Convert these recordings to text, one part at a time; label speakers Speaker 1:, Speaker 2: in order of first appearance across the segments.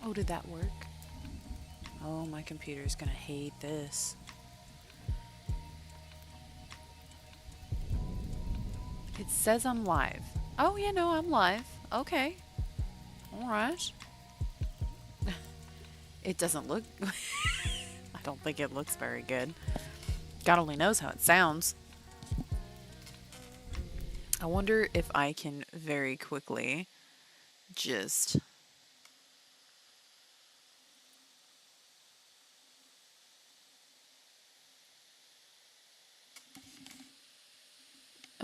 Speaker 1: Oh, did that work? Oh, my computer's gonna hate this. It says I'm live. Oh, yeah, no, I'm live. Okay. Alright. It doesn't look... I don't think it looks very good. God only knows how it sounds. I wonder if I can very quickly just...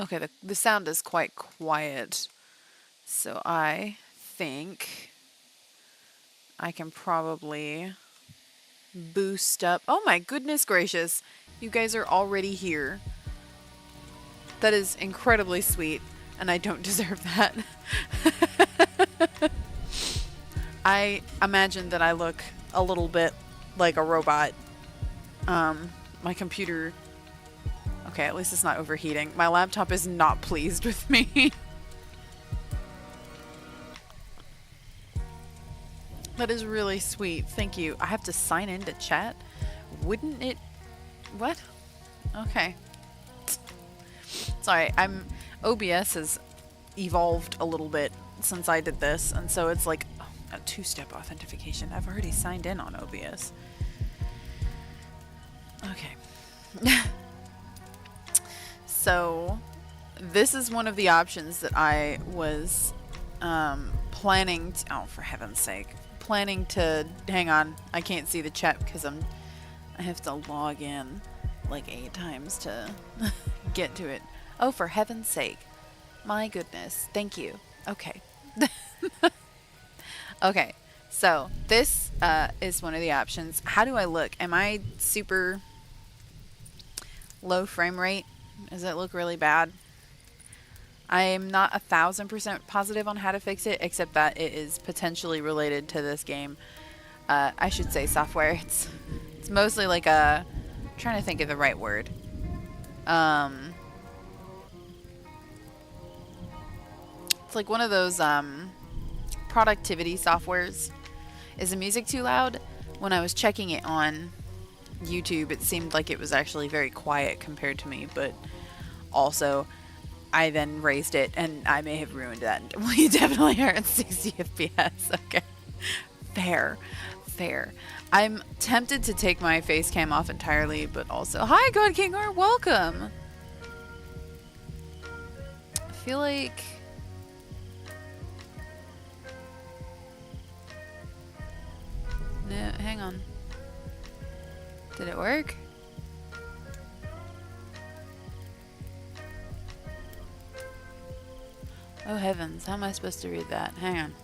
Speaker 1: Okay, the sound is quite quiet. So I think I can probably boost up. Oh my goodness gracious. You guys are already here. That is incredibly sweet, and I don't deserve that. I imagine that I look a little bit like a robot. My computer... Okay, at least it's not overheating. My laptop is not pleased with me. That is really sweet. Thank you. I have to sign into chat? Wouldn't it... What? Okay. Sorry, OBS has evolved a little bit since I did this, and so it's like a two-step authentication. I've already signed in on OBS. Okay. So, this is one of the options that I was planning to... Oh, for heaven's sake. Planning to... Hang on. I can't see the chat because I have to log in like 8 times to get to it. Oh, for heaven's sake. My goodness. Thank you. Okay. Okay. So, this is one of the options. How do I look? Am I super low frame rate? Does it look really bad? I am not 1000% positive on how to fix it, except that it is potentially related to this game. I should say software. It's mostly like a... I'm trying to think of the right word. It's like one of those productivity softwares. Is the music too loud? When I was checking it on YouTube, it seemed like it was actually very quiet compared to me, but also I then raised it and I may have ruined that. Well, you definitely are at 60 FPS. Okay. Fair. I'm tempted to take my face cam off entirely, but also... Hi, God Kingar! Welcome! I feel like... No, hang on. Did it work? Oh heavens, how am I supposed to read that? Hang on.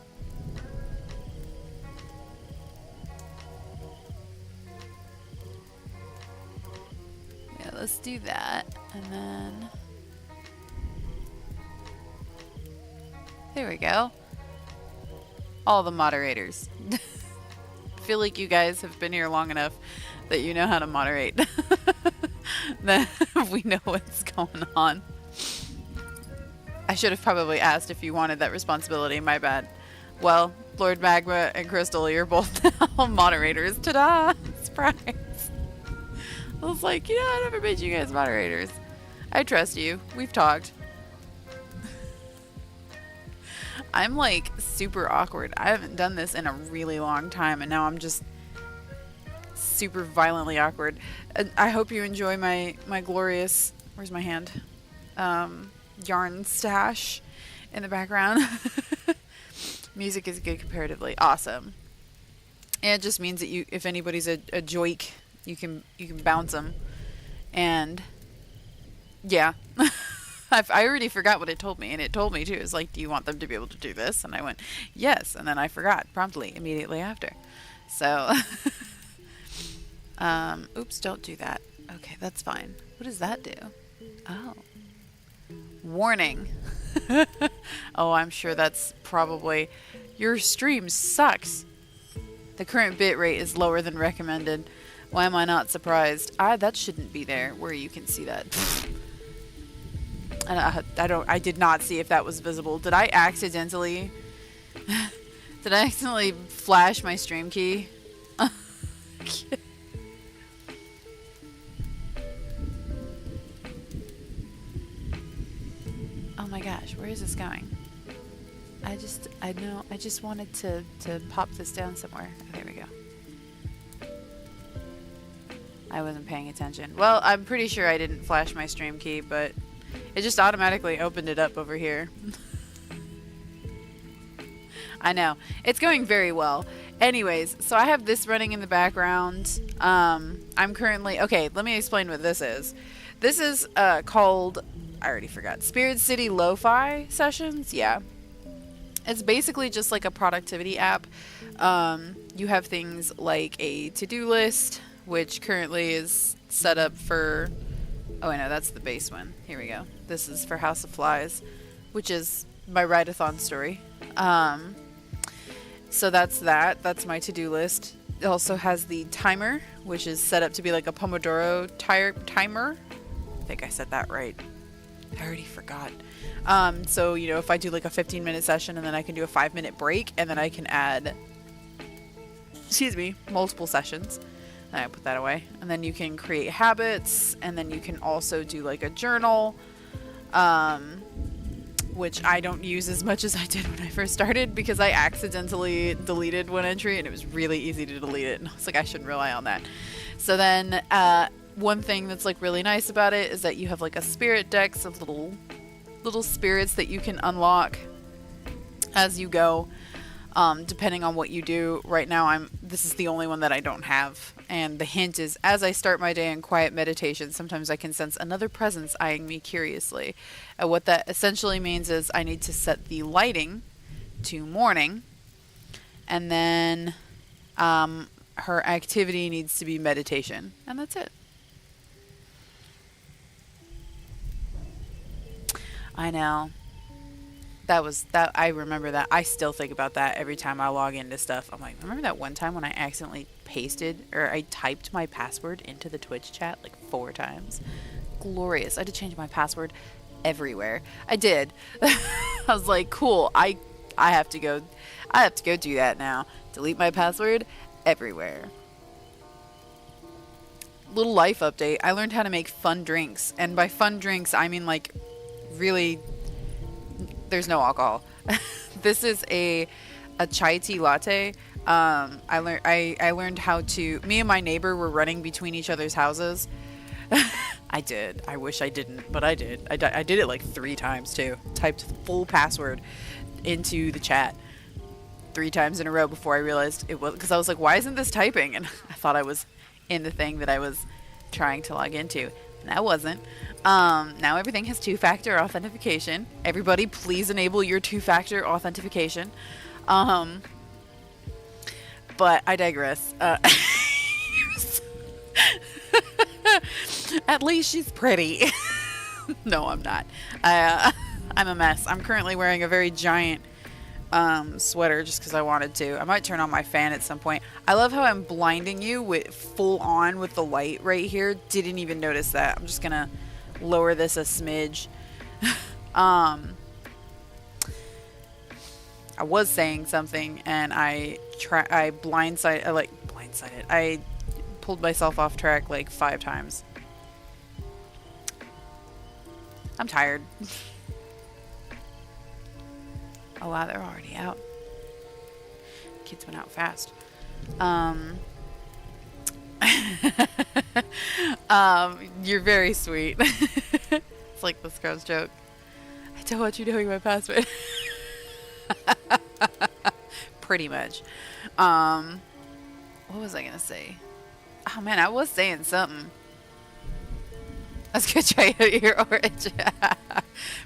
Speaker 1: Yeah, let's do that. And then... There we go. All the moderators. I feel like you guys have been here long enough that you know how to moderate. That we know what's going on. I should have probably asked if you wanted that responsibility. My bad. Well, Lord Magma and Crystal, you're both now moderators. Ta-da! Surprise! I was like, you know, I never made you guys moderators. I trust you. We've talked. I'm like super awkward. I haven't done this in a really long time, and now I'm just super violently awkward. I hope you enjoy my glorious... Where's my hand? Yarn stash in the background. Music is good comparatively. Awesome. And it just means that you, if anybody's a joik, you can bounce them. And yeah. I already forgot what it told me, and it told me too. It was like, do you want them to be able to do this? And I went, yes. And then I forgot promptly, immediately after. So, oops, don't do that. Okay, that's fine. What does that do? Oh. Warning. Oh, I'm sure that's probably... Your stream sucks. The current bitrate is lower than recommended. Why am I not surprised? That shouldn't be there where you can see that. I did not see if that was visible. Did I accidentally Did I accidentally flash my stream key? Oh my gosh, where is this going? I just wanted to pop this down somewhere. Oh, there we go. I wasn't paying attention. Well, I'm pretty sure I didn't flash my stream key, but it just automatically opened it up over here. I know. It's going very well. Anyways, so I have this running in the background. I'm currently... Okay, let me explain what this is. This is called... I already forgot. Spirit City Lo-Fi Sessions? Yeah. It's basically just like a productivity app. You have things like a to-do list, which currently is set up for... Oh, I know, that's the base one. Here we go. This is for House of Flies, which is my Writathon story. So that's that. That's my to-do list. It also has the timer, which is set up to be like a Pomodoro timer. I think I said that right. I already forgot. So, you know, if I do like a 15-minute session and then I can do a 5-minute break and then I can add, excuse me, multiple sessions. And I put that away. And then you can create habits, and then you can also do like a journal, which I don't use as much as I did when I first started because I accidentally deleted one entry and it was really easy to delete it. And I was like, I shouldn't rely on that. So then one thing that's like really nice about it is that you have like a spirit decks of little spirits that you can unlock as you go, depending on what you do. Right now this is the only one that I don't have. And the hint is, as I start my day in quiet meditation, sometimes I can sense another presence eyeing me curiously. And what that essentially means is I need to set the lighting to morning, and then her activity needs to be meditation, and that's it. I know. That I remember that. I still think about that every time I log into stuff. I'm like, remember that one time when I accidentally I typed my password into the Twitch chat like 4 times? Glorious. I had to change my password everywhere. I did. I was like, cool. I have to go do that now. Delete my password everywhere. Little life update. I learned how to make fun drinks, and by fun drinks I mean like really there's no alcohol. This is a chai tea latte. I learned how to... Me and my neighbor were running between each other's houses. I did. I wish I didn't, but I did. I did it like 3 times too. Typed the full password into the chat 3 times in a row before I realized it was... Because I was like, why isn't this typing? And I thought I was in the thing that I was trying to log into. And I wasn't. Now everything has 2-factor authentication. Everybody, please enable your 2-factor authentication. But I digress. At least she's pretty. No, I'm not. I'm a mess. I'm currently wearing a very giant sweater just because I wanted to. I might turn on my fan at some point. I love how I'm blinding you with full on with the light right here. Didn't even notice that. I'm just gonna lower this a smidge. I was saying something and I pulled myself off track like 5 times. I'm tired. Oh wow, they're already out. Kids went out fast. You're very sweet. It's like the Scrubs joke. I don't want you knowing my password. Pretty much. What was I gonna say? Oh man, I was saying something. I was gonna try out your Origin.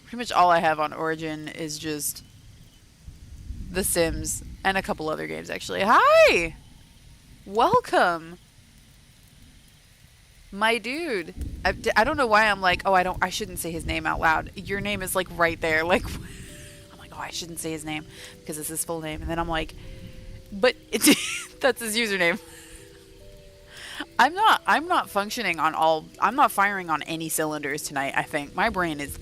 Speaker 1: Pretty much all I have on Origin is just The Sims and a couple other games actually. Hi! Welcome! My dude. I don't know why I'm like, oh, I shouldn't say his name out loud. Your name is like right there. Like, I'm like, oh, I shouldn't say his name because it's his full name. And then I'm like, but that's his username. I'm not functioning on all, I'm not firing on any cylinders tonight, I think. My brain is,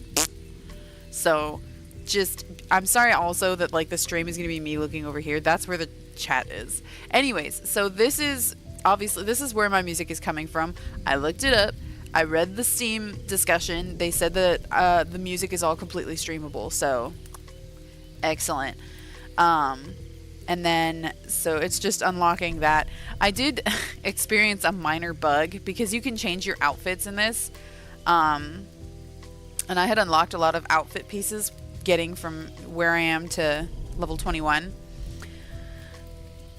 Speaker 1: so just, I'm sorry also that like the stream is going to be me looking over here. That's where the chat is. Anyways, so this is obviously, this is where my music is coming from. I looked it up. I read the Steam discussion. They said that the music is all completely streamable. So excellent. And then, so it's just unlocking that. I did experience a minor bug because you can change your outfits in this. And I had unlocked a lot of outfit pieces getting from where I am to level 21.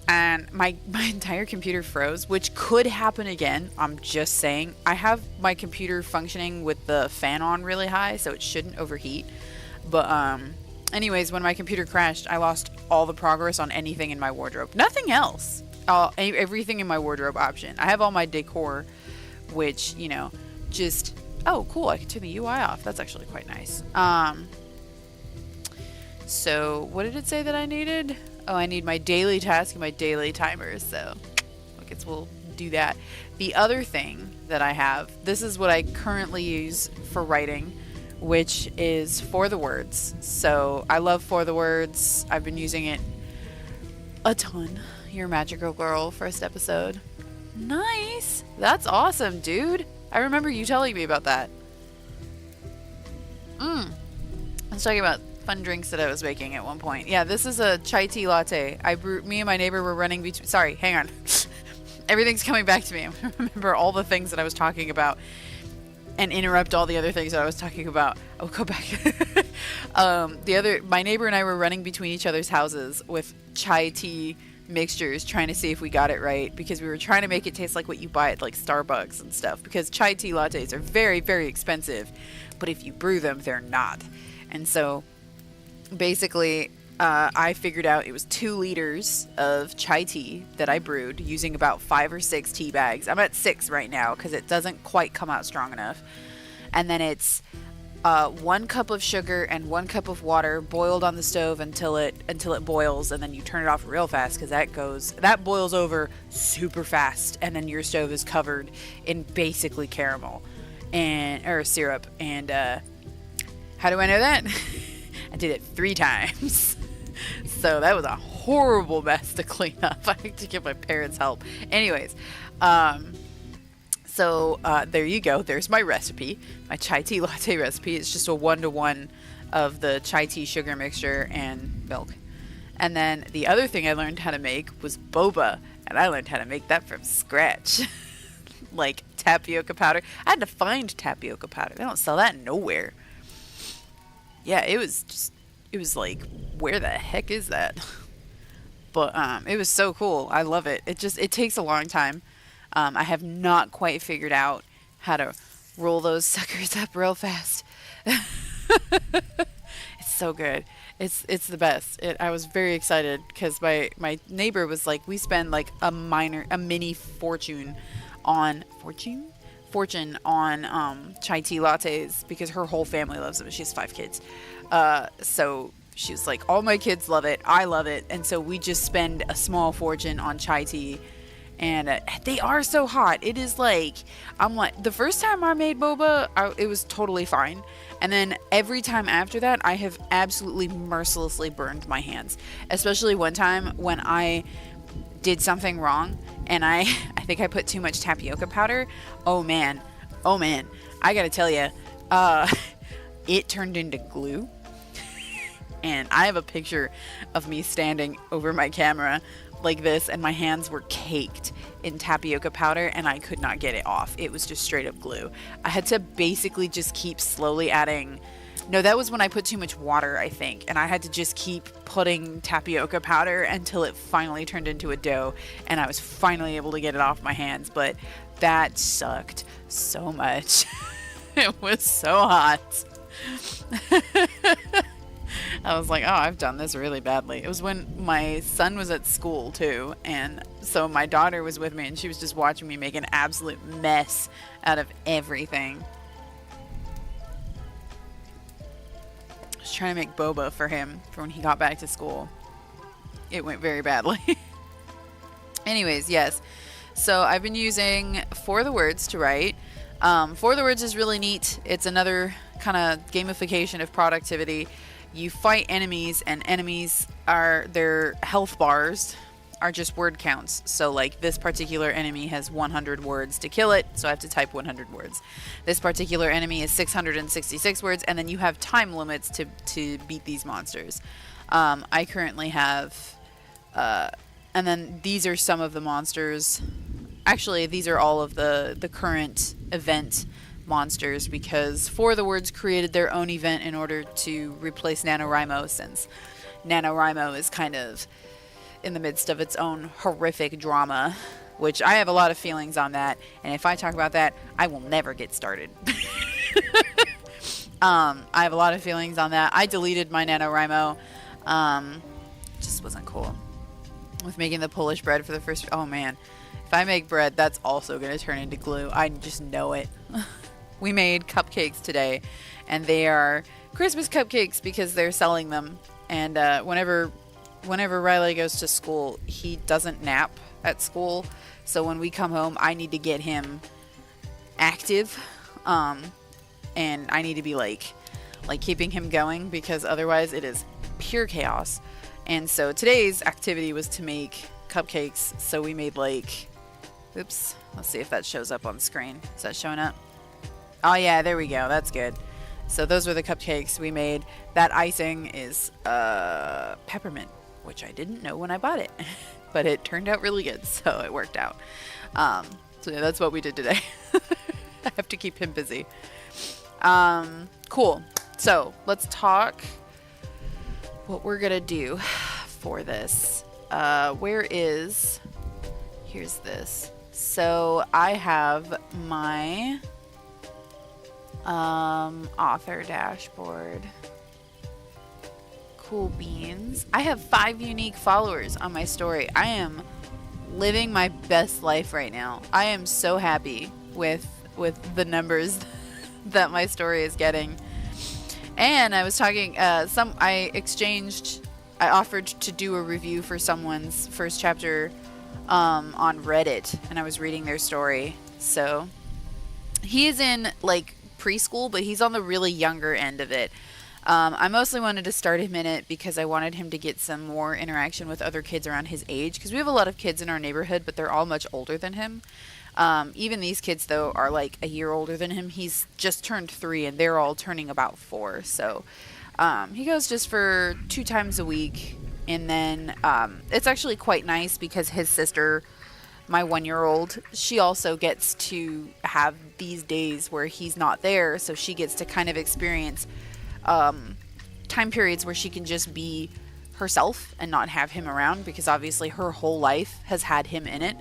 Speaker 1: And my entire computer froze, which could happen again. I'm just saying. I have my computer functioning with the fan on really high, so it shouldn't overheat. But, anyways, when my computer crashed, I lost all the progress on anything in my wardrobe. Nothing else. Everything in my wardrobe option. I have all my decor, which, you know, just... Oh, cool. I can turn the UI off. That's actually quite nice. So, what did it say that I needed? Oh, I need my daily task and my daily timers. So, I guess we'll do that. The other thing that I have, this is what I currently use for writing, which is For the Words. So I love For the Words. I've been using it a ton. You're a magical girl, first episode. Nice. That's awesome, dude. I remember you telling me about that. I was talking about fun drinks that I was making at one point. Yeah, this is a chai tea latte. Me and my neighbor were running between... Sorry, hang on. Everything's coming back to me. I remember all the things that I was talking about and interrupt all the other things that I was talking about. I'll go back. My neighbor and I were running between each other's houses with chai tea mixtures, trying to see if we got it right, because we were trying to make it taste like what you buy at like Starbucks and stuff, because chai tea lattes are very, very expensive, but if you brew them, they're not. And so basically, I figured out it was 2 liters of chai tea that I brewed using about 5 or 6 tea bags. I'm at 6 right now because it doesn't quite come out strong enough. And then it's 1 cup of sugar and 1 cup of water boiled on the stove until it boils, and then you turn it off real fast because that boils over super fast, and then your stove is covered in basically caramel or syrup. And how do I know that? I did it 3 times. So that was a horrible mess to clean up. I had to get my parents' help. Anyways, so there you go. There's my recipe, my chai tea latte recipe. It's just a 1-to-1 of the chai tea sugar mixture and milk. And then the other thing I learned how to make was boba, and I learned how to make that from scratch. Like tapioca powder. I had to find tapioca powder. They don't sell that nowhere. Yeah, it was like, where the heck is that? But it was so cool. I love it. It takes a long time. I have not quite figured out how to roll those suckers up real fast. It's so good. It's the best. I was very excited because my neighbor was like, we spend like a mini fortune on chai tea lattes because her whole family loves them. She has 5 kids. So she was like, all my kids love it. I love it. And so we just spend a small fortune on chai tea. And they are so hot. It is like, I'm like, the first time I made boba, it was totally fine. And then every time after that, I have absolutely mercilessly burned my hands. Especially one time when I did something wrong and I think I put too much tapioca powder. Oh man. I gotta tell you, it turned into glue. And I have a picture of me standing over my camera like this, and my hands were caked in tapioca powder, and I could not get it off. It was just straight up glue. I had to basically just keep slowly adding... No, that was when I put too much water, I think, and I had to just keep putting tapioca powder until it finally turned into a dough, and I was finally able to get it off my hands, but that sucked so much. It was so hot. I was like, oh, I've done this really badly. It was when my son was at school too, and so my daughter was with me, and she was just watching me make an absolute mess out of everything. I was trying to make boba for him for when he got back to school. It went very badly. Anyways, yes. So I've been using For the Words to write. For the Words is really neat. It's another kind of gamification of productivity. You fight enemies, and enemies are their health bars are just word counts. So like this particular enemy has 100 words to kill it, so I have to type 100 words. This particular enemy is 666 words, and then you have time limits to beat these monsters. I currently have, and then these are some of the monsters. Actually, these are all of the current event monsters, because For the Words created their own event in order to replace NaNoWriMo, since NaNoWriMo is kind of in the midst of its own horrific drama, which I have a lot of feelings on that, and if I talk about that, I will never get started. I have a lot of feelings on that. I deleted my NaNoWriMo. Just wasn't cool with making the Polish bread for the first. Oh man, if I make bread, that's also going to turn into glue. I just know it. We made cupcakes today, and they are Christmas cupcakes because they're selling them. And whenever Riley goes to school, he doesn't nap at school. So when we come home, I need to get him active, and I need to be like keeping him going, because otherwise it is pure chaos. And so today's activity was to make cupcakes. So we made oops, let's see if that shows up on screen. Is that showing up? Oh yeah, there we go. That's good. So those were the cupcakes we made. That icing is peppermint, which I didn't know when I bought it, but it turned out really good, so it worked out. So yeah, that's what we did today. I have to keep him busy. Cool. So let's talk what we're gonna do for this. Here's this. So I have my author dashboard. Cool beans. I have 5 unique followers on my story. I am living my best life right now. I am so happy with the numbers that my story is getting. And I was talking, I offered to do a review for someone's first chapter on Reddit, and I was reading their story. So he is in preschool, but he's on the really younger end of it. I mostly wanted to start him in it because I wanted him to get some more interaction with other kids around his age, because we have a lot of kids in our neighborhood, but they're all much older than him. Even these kids, though, are a year older than him. He's just turned 3, and they're all turning about 4. So he goes just for 2 times a week. And then it's actually quite nice because his sister, my 1-year-old, she also gets to have these days where he's not there. So she gets to kind of experience time periods where she can just be herself and not have him around, because obviously her whole life has had him in it.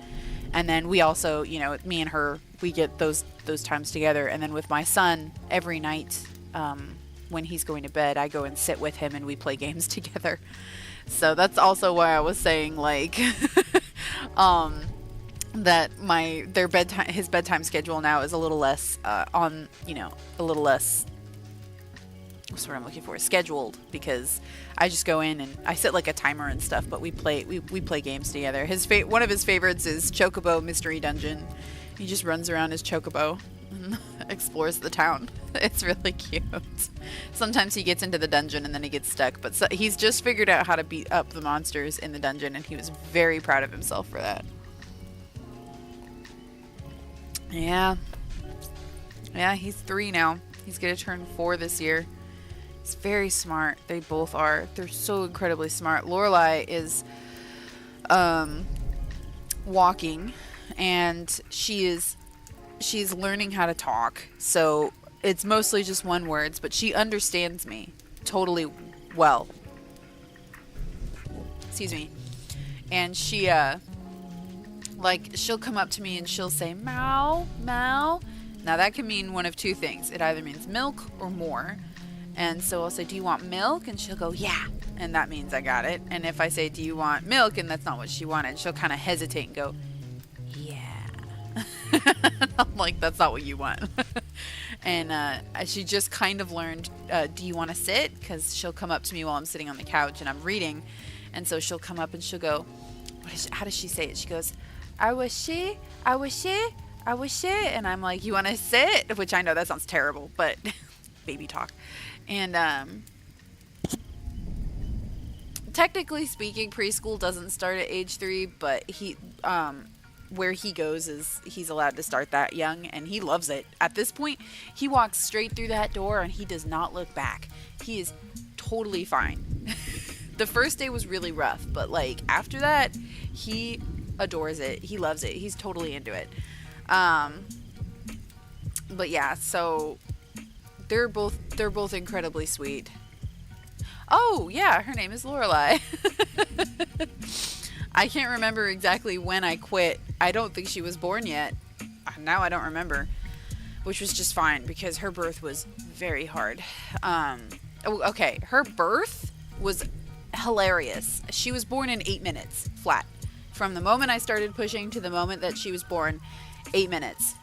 Speaker 1: And then we also, me and her, we get those times together. And then with my son, every night when he's going to bed, I go and sit with him and we play games together. So that's also why I was saying that his bedtime schedule now is a little less a little less, what's the word I'm looking for, scheduled, because I just go in and I set a timer and stuff, but we play games together. One of his favorites is Chocobo Mystery Dungeon. He just runs around his Chocobo and explores the town. It's really cute. Sometimes he gets into the dungeon and then he gets stuck, but he's just figured out how to beat up the monsters in the dungeon, and he was very proud of himself for that. Yeah, he's 3 now. He's gonna turn 4 this year. He's very smart. They both are. They're so incredibly smart. Lorelai is walking, and she's learning how to talk. So it's mostly just 1 words, but she understands me totally well. Excuse me. And she she'll come up to me and she'll say "Meow, meow." Now that can mean one of 2 things. It either means milk or more. And so I'll say, "Do you want milk?" And she'll go, "Yeah." And that means I got it. And if I say, "Do you want milk?" and that's not what she wanted, she'll kind of hesitate and go, "Yeah." I'm like, "That's not what you want." And she just kind of learned, "Do you want to sit?" Because she'll come up to me while I'm sitting on the couch and I'm reading. And so she'll come up and she'll go, how does she say it? She goes, "I wish it, I wish it, I wish it." And I'm like, "You want to sit?" Which I know that sounds terrible, but baby talk. And technically speaking, preschool doesn't start at age 3, but where he goes is he's allowed to start that young, and he loves it. At this point, he walks straight through that door and he does not look back. He is totally fine. The first day was really rough, but like after that, he adores it. He loves it. He's totally into it. But yeah, so they're both incredibly sweet. Oh yeah, her name is Lorelai. I can't remember exactly when I quit. I don't think she was born yet. Now I don't remember, which was just fine because her birth was very hard. Okay, her birth was hilarious. She was born in 8 minutes flat. From the moment I started pushing to the moment that she was born, 8 minutes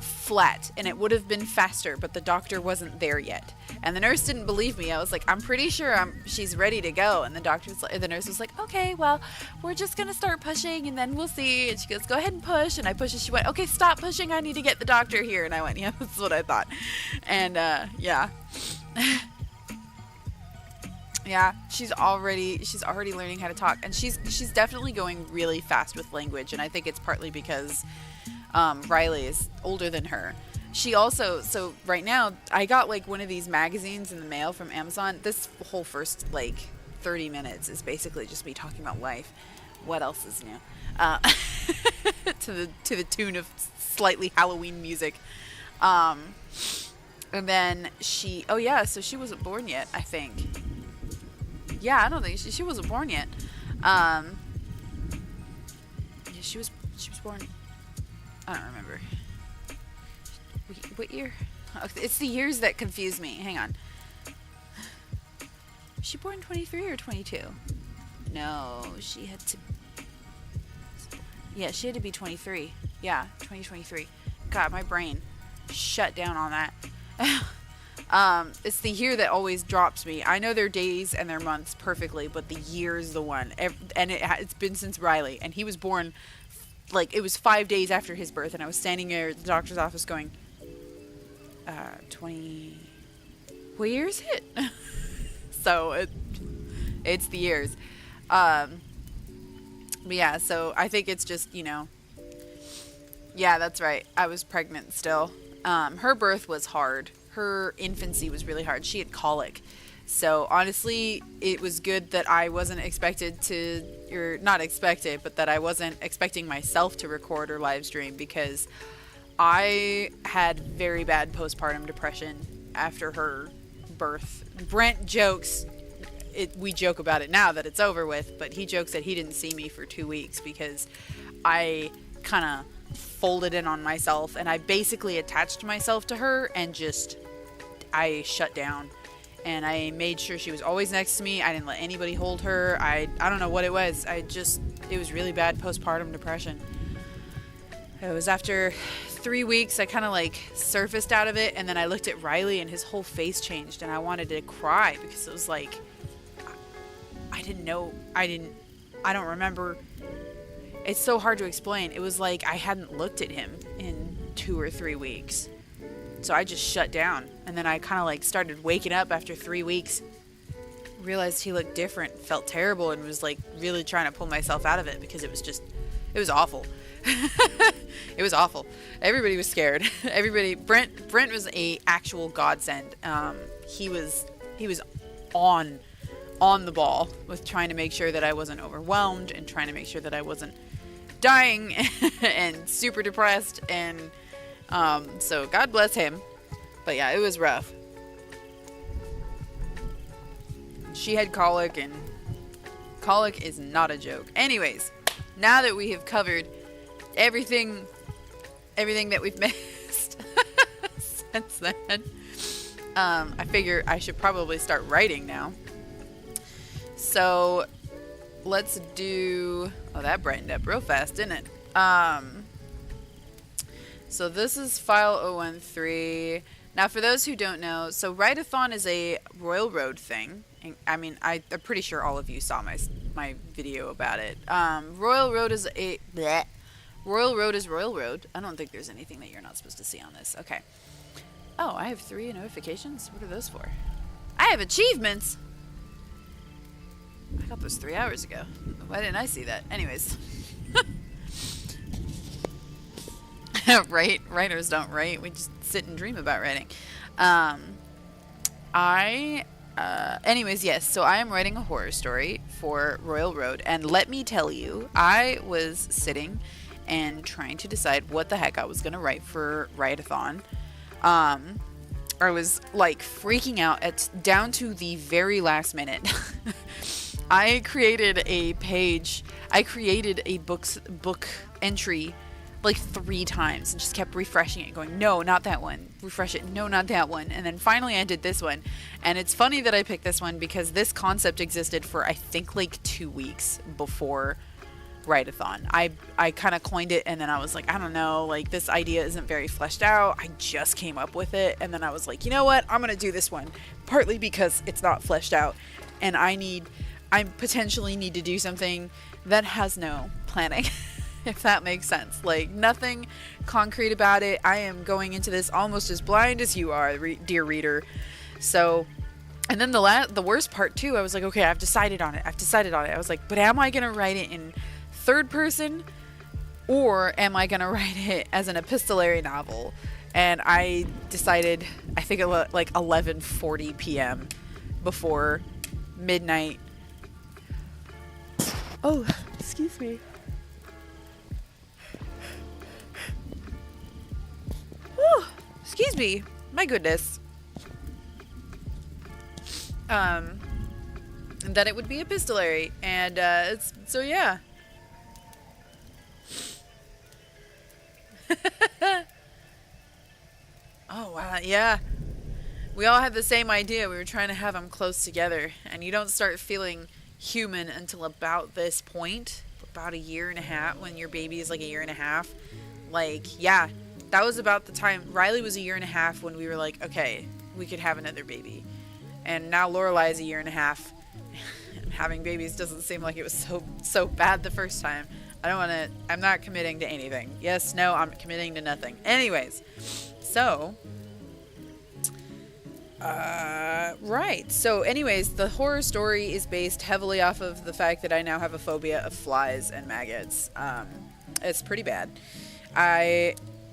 Speaker 1: flat. And it would have been faster, but the doctor wasn't there yet. And the nurse didn't believe me. I was like, I'm pretty sure she's ready to go. And the nurse was like, okay, well, we're just going to start pushing and then we'll see. And she goes, go ahead and push. And I pushed and she went, okay, stop pushing. I need to get the doctor here. And I went, yeah, that's what I thought. And, yeah. Yeah, she's already learning how to talk. And she's definitely going really fast with language. And I think it's partly because Riley is older than her. She also, so right now, I got like one of these magazines in the mail from Amazon. This whole first like 30 minutes is basically just me talking about life. What else is new? To the tune of slightly Halloween music. And then oh yeah, so she wasn't born yet, I think. Yeah, I don't think she wasn't born yet. Yeah, she was born. I don't remember. What year? Oh, it's the years that confuse me. Hang on. Was she born 23 or 22? No, she had to. Yeah, she had to be 23. Yeah, 2023. God, my brain shut down on that. It's the year that always drops me. I know their days and their months perfectly, but the year is the one. And it's been since Riley, and he was born. Like, it was 5 days after his birth, and I was standing there at the doctor's office going, 20... What year is it? So, it's the years. But yeah, so I think it's just, yeah, that's right. I was pregnant still. Her birth was hard. Her infancy was really hard. She had colic. So, honestly, it was good that I wasn't expected to, or not expected, but that I wasn't expecting myself to record or live stream, because I had very bad postpartum depression after her birth. Brent jokes, we joke about it now that it's over with, but he jokes that he didn't see me for 2 weeks because I kind of folded in on myself, and I basically attached myself to her and I shut down. And I made sure she was always next to me. I didn't let anybody hold her. I don't know what it was. It was really bad postpartum depression. It was after 3 weeks, I kind of like surfaced out of it. And then I looked at Riley and his whole face changed. And I wanted to cry because it was like, I didn't know. I don't remember. It's so hard to explain. It was like I hadn't looked at him in 2 or 3 weeks. So I just shut down, and then I kind of like started waking up after 3 weeks, realized he looked different, felt terrible, and was like really trying to pull myself out of it because it was awful. It was awful. Everybody was scared. Brent was a actual godsend. He was on the ball with trying to make sure that I wasn't overwhelmed and trying to make sure that I wasn't dying and super depressed, and so God bless him. But yeah, it was rough. She had colic, and colic is not a joke. Anyways, now that we have covered everything that we've missed since then, I figure I should probably start writing now. So let's do... Oh, that brightened up real fast, didn't it? So this is file 013. Now, for those who don't know, so Writathon is a Royal Road thing. I mean, I'm pretty sure all of you saw my video about it. Royal Road is Royal Road is Royal Road. I don't think there's anything that you're not supposed to see on this. Okay. Oh, I have 3 notifications. What are those for? I have achievements. I got those 3 hours ago. Why didn't I see that? Anyways. Right? Writers don't write. We just sit and dream about writing. Anyways, yes. So I am writing a horror story for Royal Road. And let me tell you, I was sitting and trying to decide what the heck I was going to write for Writathon. I was like freaking out down to the very last minute. I created a page. I created a book entry like 3 times and just kept refreshing it, going, no, not that one. Refresh it. No, not that one. And then finally I did this one. And it's funny that I picked this one because this concept existed for, I think, like 2 weeks before Writathon. I kind of coined it, and then I was like, I don't know, like this idea isn't very fleshed out. I just came up with it, and then I was like, you know what? I'm going to do this one. Partly because it's not fleshed out, and I potentially need to do something that has no planning. If that makes sense. Like, nothing concrete about it. I am going into this almost as blind as you are, dear reader. So, and then the worst part too, I was like, okay, I've decided on it. I was like, but am I going to write it in third person, or am I going to write it as an epistolary novel? And I decided, I think like 11:40 p.m. before midnight. Oh, excuse me. Whew, excuse me. My goodness. And that it would be epistolary. And so yeah. Oh, wow. Yeah. We all had the same idea. We were trying to have them close together. And you don't start feeling human until about this point. About 1.5 years, when your baby is like 1.5 years. Like, yeah. That was about the time. Riley was 1.5 years when we were like, okay, we could have another baby. And now Lorelai is 1.5 years. And having babies doesn't seem like it was so bad the first time. I'm not committing to anything. Yes, no, I'm committing to nothing. Anyways, so, right. So anyways, the horror story is based heavily off of the fact that I now have a phobia of flies and maggots. It's pretty bad.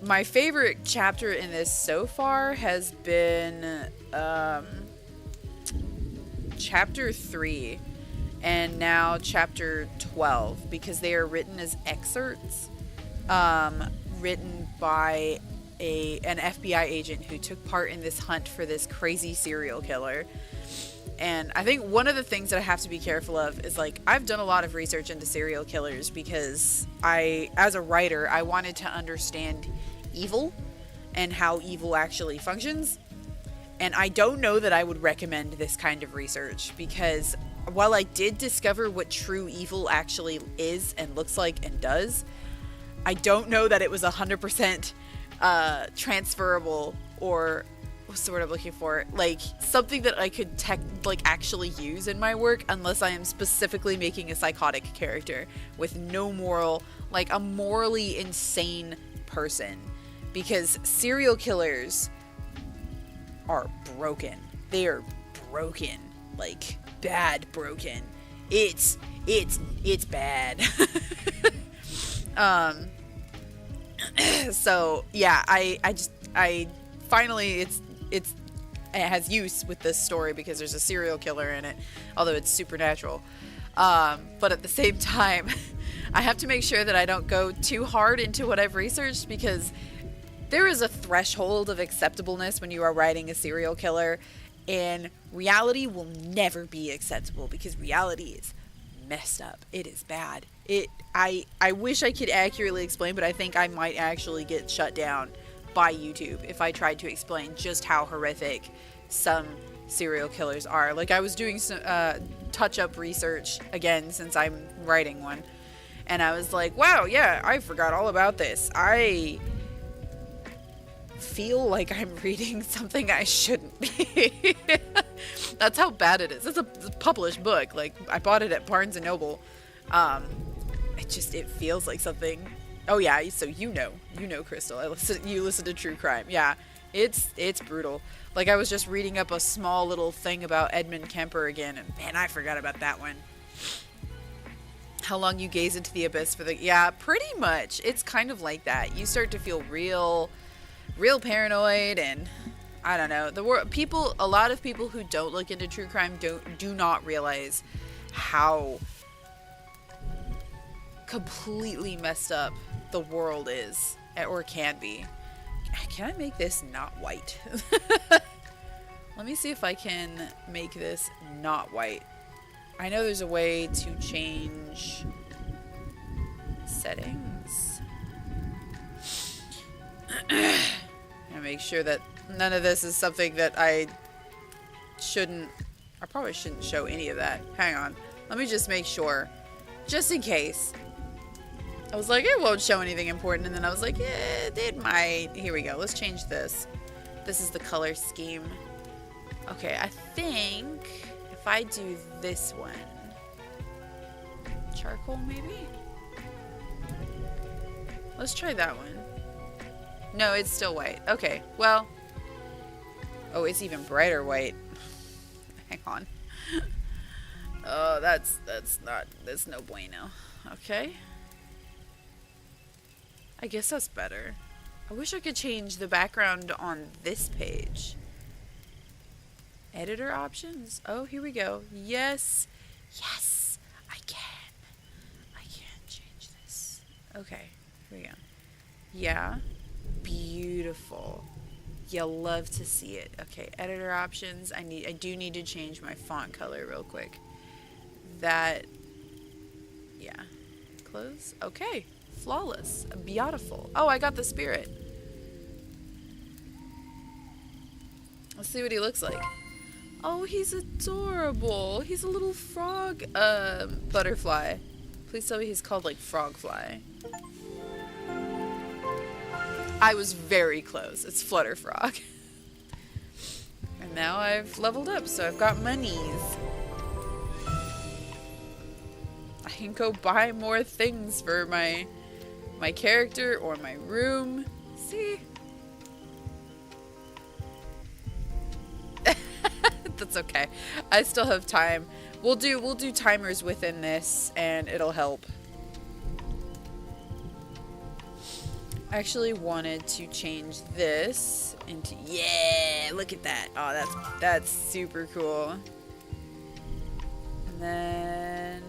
Speaker 1: My favorite chapter in this so far has been, chapter 3. And now chapter 12, because they are written as excerpts, written by an FBI agent who took part in this hunt for this crazy serial killer. And I think one of the things that I have to be careful of is, like, I've done a lot of research into serial killers because as a writer, I wanted to understand evil and how evil actually functions. And I don't know that I would recommend this kind of research, because while I did discover what true evil actually is and looks like and does, I don't know that it was 100% transferable, or what's the word I'm looking for? Like, something that I could actually use in my work, unless I am specifically making a psychotic character with no moral, like a morally insane person. Because serial killers are broken. They are broken. Like, bad broken. It's bad. So yeah, I finally it has use with this story because there's a serial killer in it, although it's supernatural. But at the same time, I have to make sure that I don't go too hard into what I've researched, because there is a threshold of acceptableness when you are writing a serial killer, and reality will never be acceptable because reality is messed up. It is bad. I wish I could accurately explain, but I think I might actually get shut down by YouTube if I tried to explain just how horrific some serial killers are. Like, I was doing some touch-up research again, since I'm writing one, and I was like, wow, yeah, I forgot all about this. I feel like I'm reading something I shouldn't be. That's how bad it is. It's a published book. Like, I bought it at Barnes & Noble. It feels like something. Oh yeah, so you know, Crystal, you listen to true crime. Yeah, it's brutal. Like, I was just reading up a small little thing about Edmund Kemper again, and man, I forgot about that one. How long you gaze into the abyss for the... Yeah, pretty much. It's kind of like that. You start to feel real paranoid, and I don't know. A lot of people who don't look into true crime do not realize how completely messed up the world is, or can be. Can I make this not white? Let me see if I can make this not white. I know there's a way to change settings. And make sure that none of this is something that I probably shouldn't show any of that. Hang on. Let me just make sure. Just in case. I was like, it won't show anything important. And then I was like, yeah, it might. Here we go. Let's change this. This is the color scheme. Okay, I think if I do this one, charcoal maybe? Let's try that one. No, it's still white. Okay, well, oh, it's even brighter white. Hang on. Oh, that's no bueno. Okay. I guess that's better. I wish I could change the background on this page. Editor options. Oh, here we go. Yes. Yes, I can. I can change this. Okay, here we go. Yeah. Beautiful. You'll love to see it. Okay, editor options. I do need to change my font color real quick. Yeah. Close. Okay. Flawless. Beautiful. Oh, I got the spirit. Let's see what he looks like. Oh, he's adorable. He's a little frog butterfly. Please tell me he's called like Frogfly. I was very close. It's Flutterfrog. And now I've leveled up, so I've got monies. I can go buy more things for my character or my room. See? That's okay. I still have time. We'll do timers within this, and it'll help. I actually wanted to change this into, yeah, look at that. Oh, that's super cool. And then,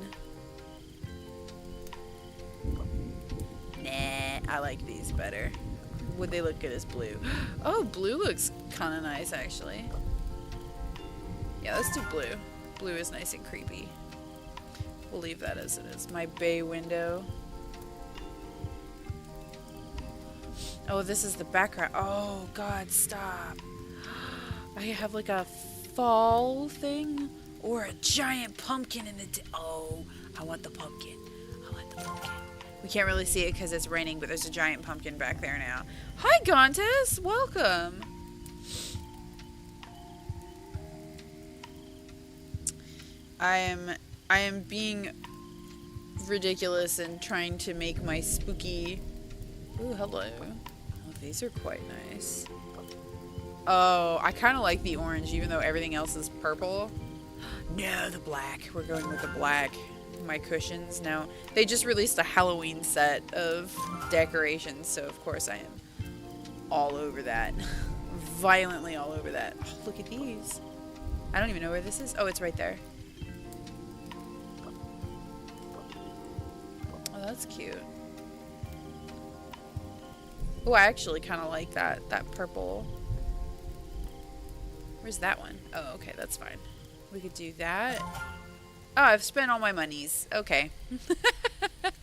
Speaker 1: nah, I like these better. Would they look good as blue? Oh, blue looks kind of nice, actually. Yeah, let's do blue. Blue is nice and creepy. We'll leave that as it is. My bay window. Oh, this is the background. Oh, God, stop. I have like a fall thing or a giant pumpkin in the... Oh, I want the pumpkin. I want the pumpkin. We can't really see it because it's raining, but there's a giant pumpkin back there now. Hi, Gontis. Welcome. I am being ridiculous and trying to make my spooky... Ooh, hello. Oh, these are quite nice. Oh, I kind of like the orange, even though everything else is purple. No, the black. We're going with the black. My cushions now. They just released a Halloween set of decorations, so of course I am all over that. Violently all over that. Oh, look at these. I don't even know where this is. Oh, it's right there. Oh, that's cute. Oh, I actually kind of like that purple. Where's that one? Oh, okay, that's fine. We could do that. Oh, I've spent all my monies. Okay.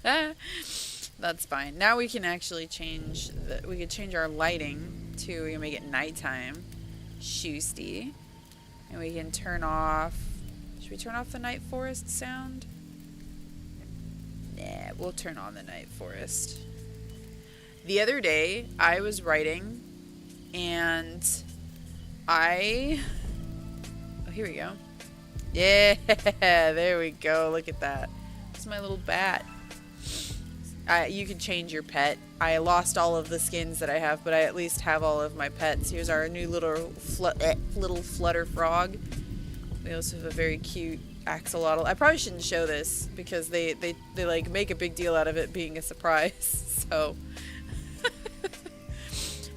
Speaker 1: That's fine. Now we can actually change we could change our lighting to, we can make it nighttime. Shoosty. And we can turn off, should we turn off the night forest sound? Nah, we'll turn on the night forest. The other day, I was writing, and oh, here we go. Yeah, there we go. Look at that. It's my little bat. You can change your pet. I lost all of the skins that I have, but I at least have all of my pets. Here's our new little flutter frog. We also have a very cute axolotl. I probably shouldn't show this because they like make a big deal out of it being a surprise. So,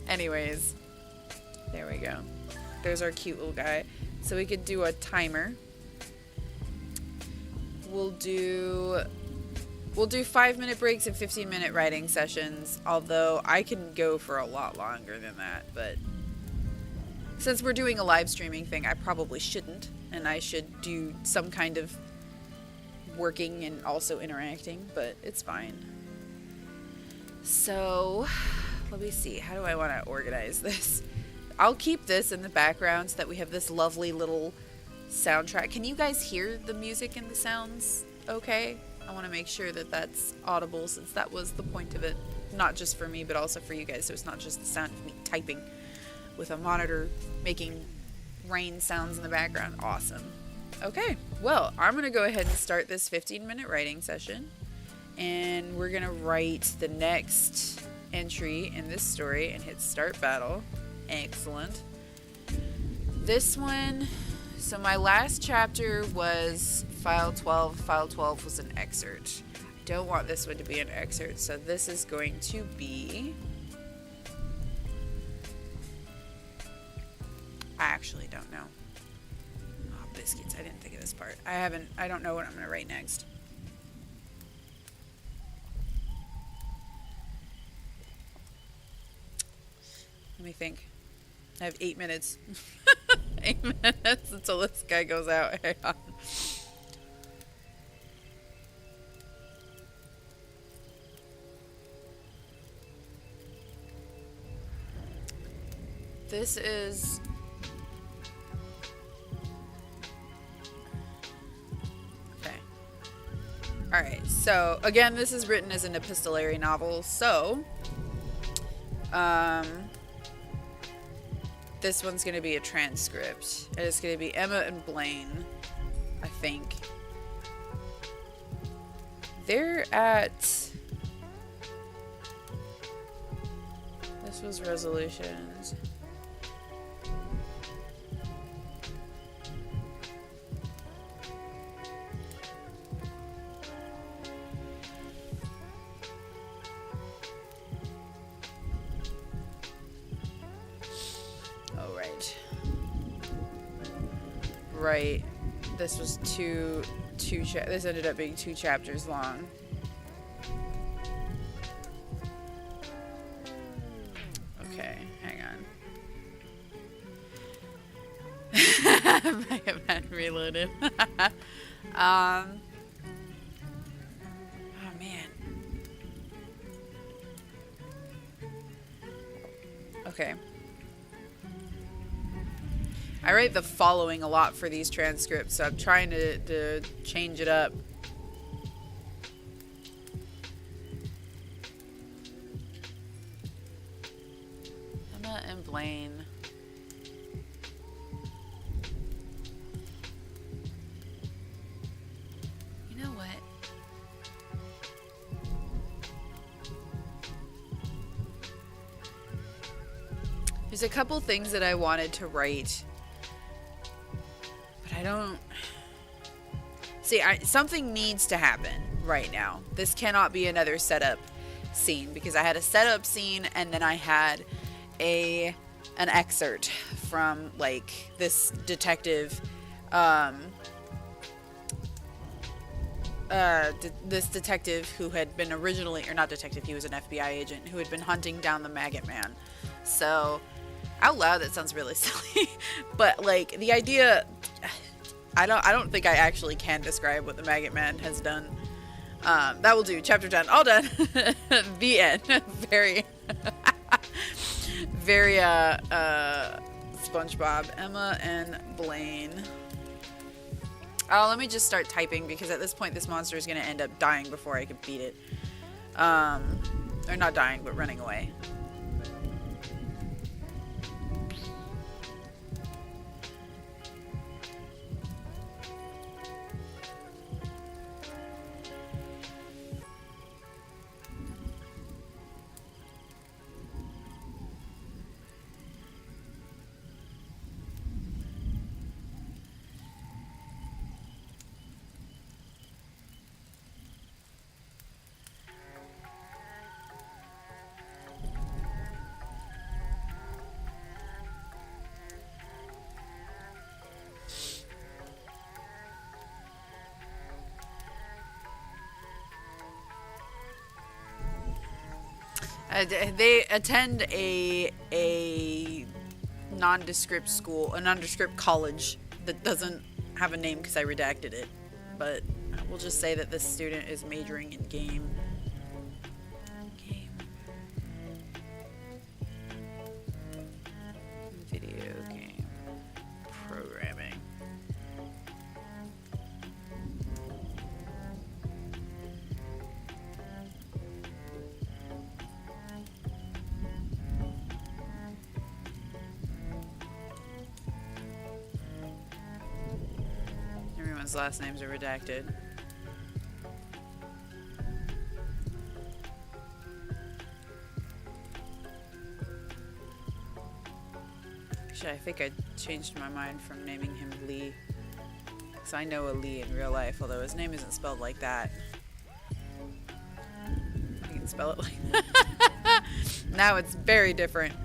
Speaker 1: anyways, there we go. There's our cute little guy. So we could do a timer. We'll do 5-minute breaks and 15-minute writing sessions, although I can go for a lot longer than that, but since we're doing a live streaming thing, I probably shouldn't, and I should do some kind of working and also interacting, but it's fine. So, let me see, how do I want to organize this? I'll keep this in the background so that we have this lovely little soundtrack. Can you guys hear the music and the sounds okay? I want to make sure that that's audible, since that was the point of it. Not just for me, but also for you guys, so it's not just the sound of me typing with a monitor making rain sounds in the background. Awesome. Okay, well, I'm going to go ahead and start this 15-minute writing session, and we're going to write the next entry in this story and hit start battle. Excellent. This one, so my last chapter was file 12. File 12 was an excerpt. I don't want this one to be an excerpt, so this is going to be... I actually don't know. Oh, biscuits. I didn't think of this part. I don't know what I'm going to write next. Let me think. I have 8 minutes. 8 minutes until this guy goes out. Hang on. This is... Okay. Alright, so, again, this is written as an epistolary novel, so... This one's going to be a transcript. And it's going to be Emma and Blaine, I think. They're at... This was resolutions. Right. This was this ended up being 2 chapters long. Okay, hang on. Mega Man Reloaded. Oh man. Okay. I write the following a lot for these transcripts, so I'm trying to change it up. Emma and Blaine. You know what? There's a couple things that I wanted to write. I don't... See, something needs to happen right now. This cannot be another setup scene, because I had a setup scene and then I had an excerpt from, like, this detective, this detective who had been originally, or not detective, he was an FBI agent who had been hunting down the Maggot Man. So, out loud that sounds really silly, but, like, the idea... I don't think I actually can describe what the Maggot Man has done. That will do. Chapter 10. All done. The end. Very, very, SpongeBob. Emma and Blaine. Oh, let me just start typing, because at this point this monster is going to end up dying before I can beat it. Or not dying, but running away. They attend a nondescript school, a nondescript college that doesn't have a name because I redacted it. But we'll just say that this student is majoring in game video game programming. Everyone's last names are redacted. Actually, I think I changed my mind from naming him Lee. Because I know a Lee in real life, although his name isn't spelled like that. You can spell it like that. Now it's very different.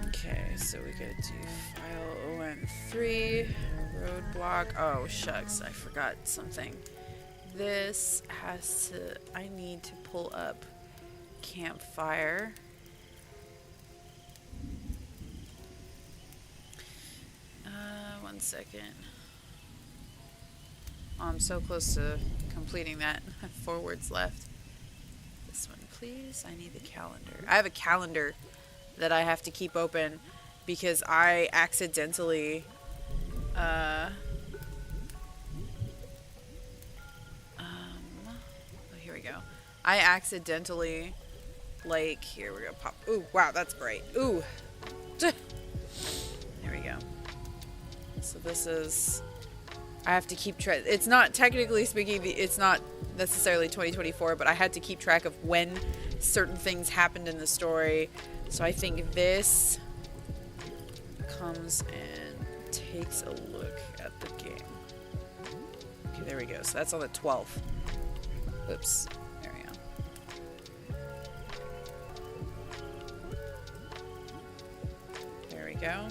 Speaker 1: Okay, so we gotta do file OM3, roadblock. Oh, shucks, I forgot something. This has to, I need to pull up campfire. One second. Oh, I'm so close to completing that. 4 words left. This one, please. I need the calendar. I have a calendar that I have to keep open because I accidentally oh, here we go. I accidentally, like, here we're gonna pop. Ooh, wow, that's bright. Ooh. There we go. So this is, I have to keep track. It's not, technically speaking, it's not necessarily 2024, but I had to keep track of when certain things happened in the story. So I think this comes and takes a look at the game. Okay, there we go. So that's on the 12th. Oops. There we go. There we go.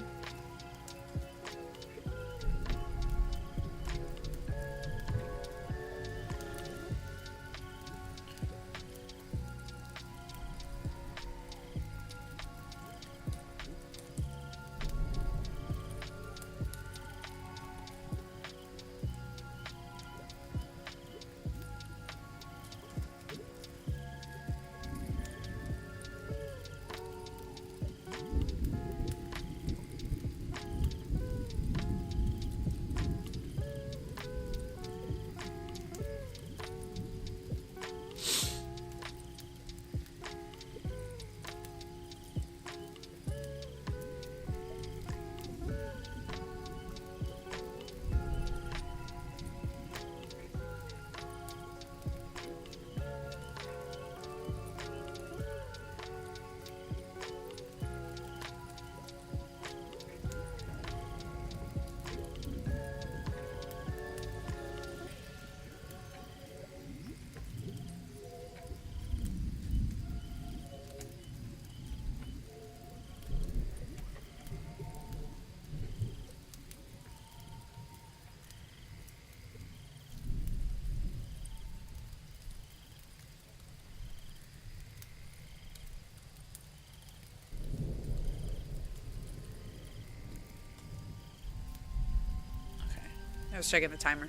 Speaker 1: I was checking the timer.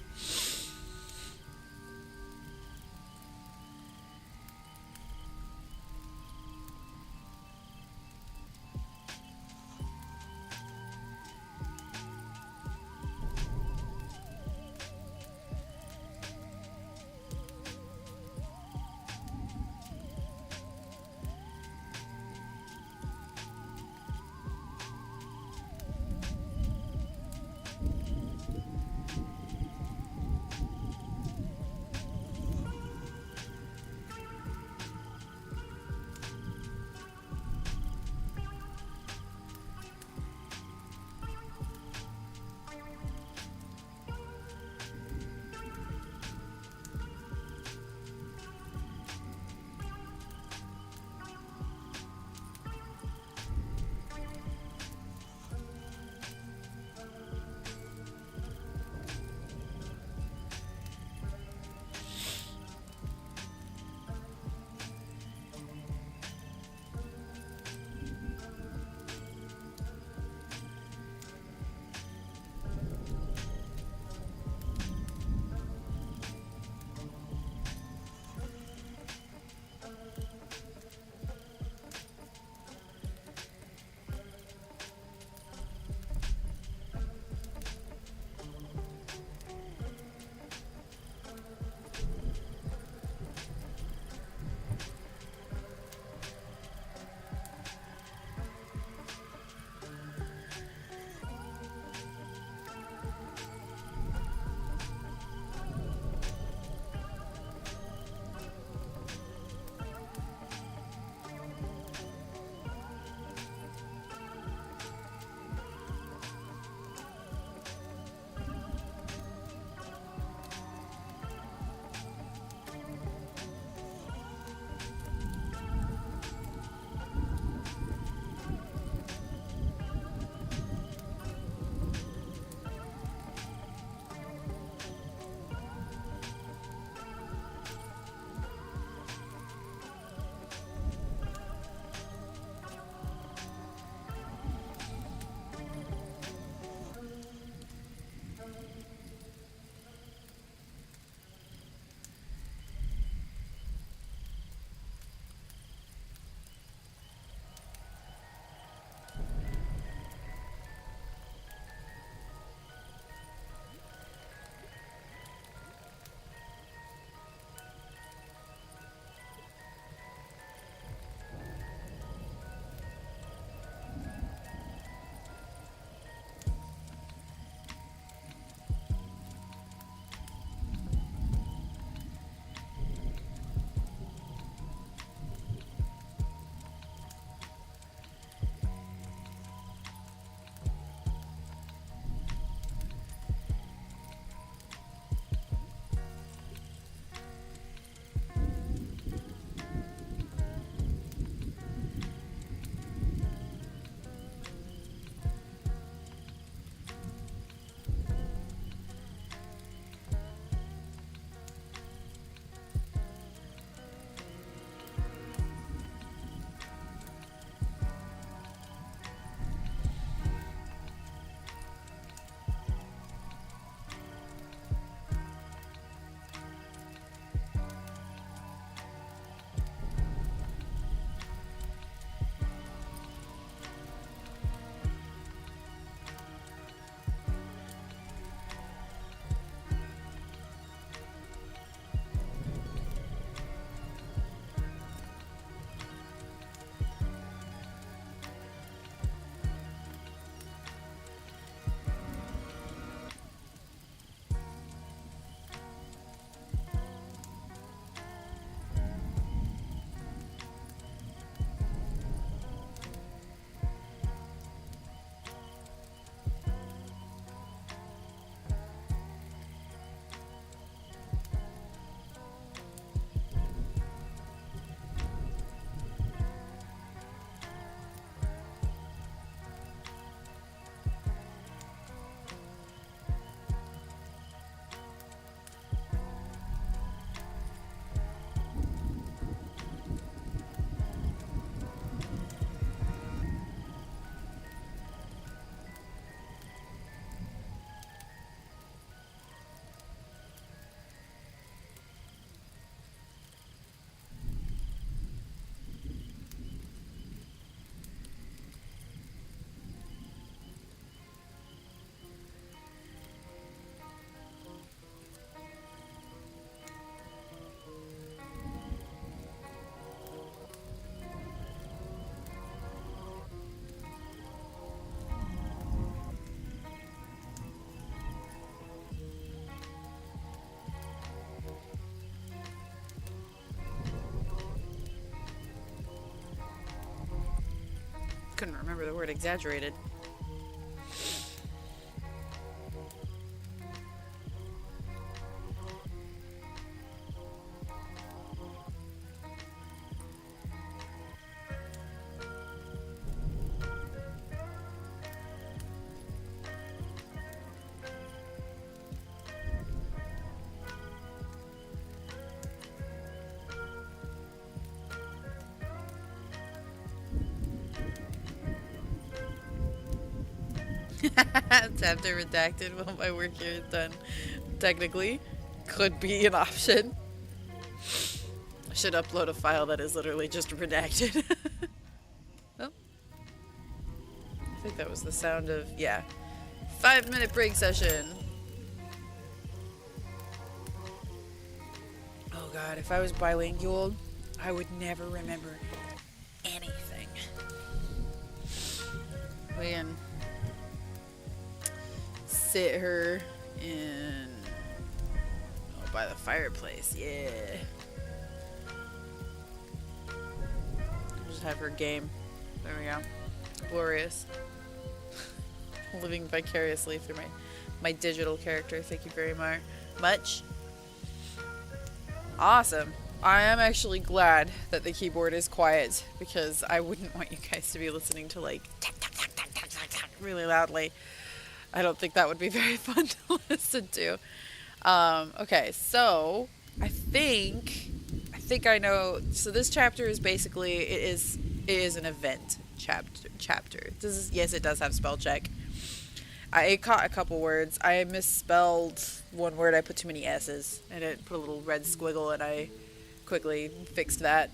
Speaker 1: couldn't remember the word exaggerated. Chapter redacted while my work here is done. Technically, could be an option. I should upload a file that is literally just redacted. Oh. I think that was the sound of, yeah. 5-minute break session. Oh god, if I was bilingual, I would never remember anything. We can sit her in, oh, by the fireplace, yeah. Just have her game. There we go. Glorious. Living vicariously through my digital character. Thank you very much. Awesome. I am actually glad that the keyboard is quiet because I wouldn't want you guys to be listening to like tack, tack, tack, tack, tack, tack, tack, really loudly. I don't think that would be very fun to listen to. Okay, so I think I know. So this chapter is basically it is an event chapter. Yes, it does have spell check. I caught a couple words. I misspelled one word. I put too many S's and it put a little red squiggle, and I quickly fixed that.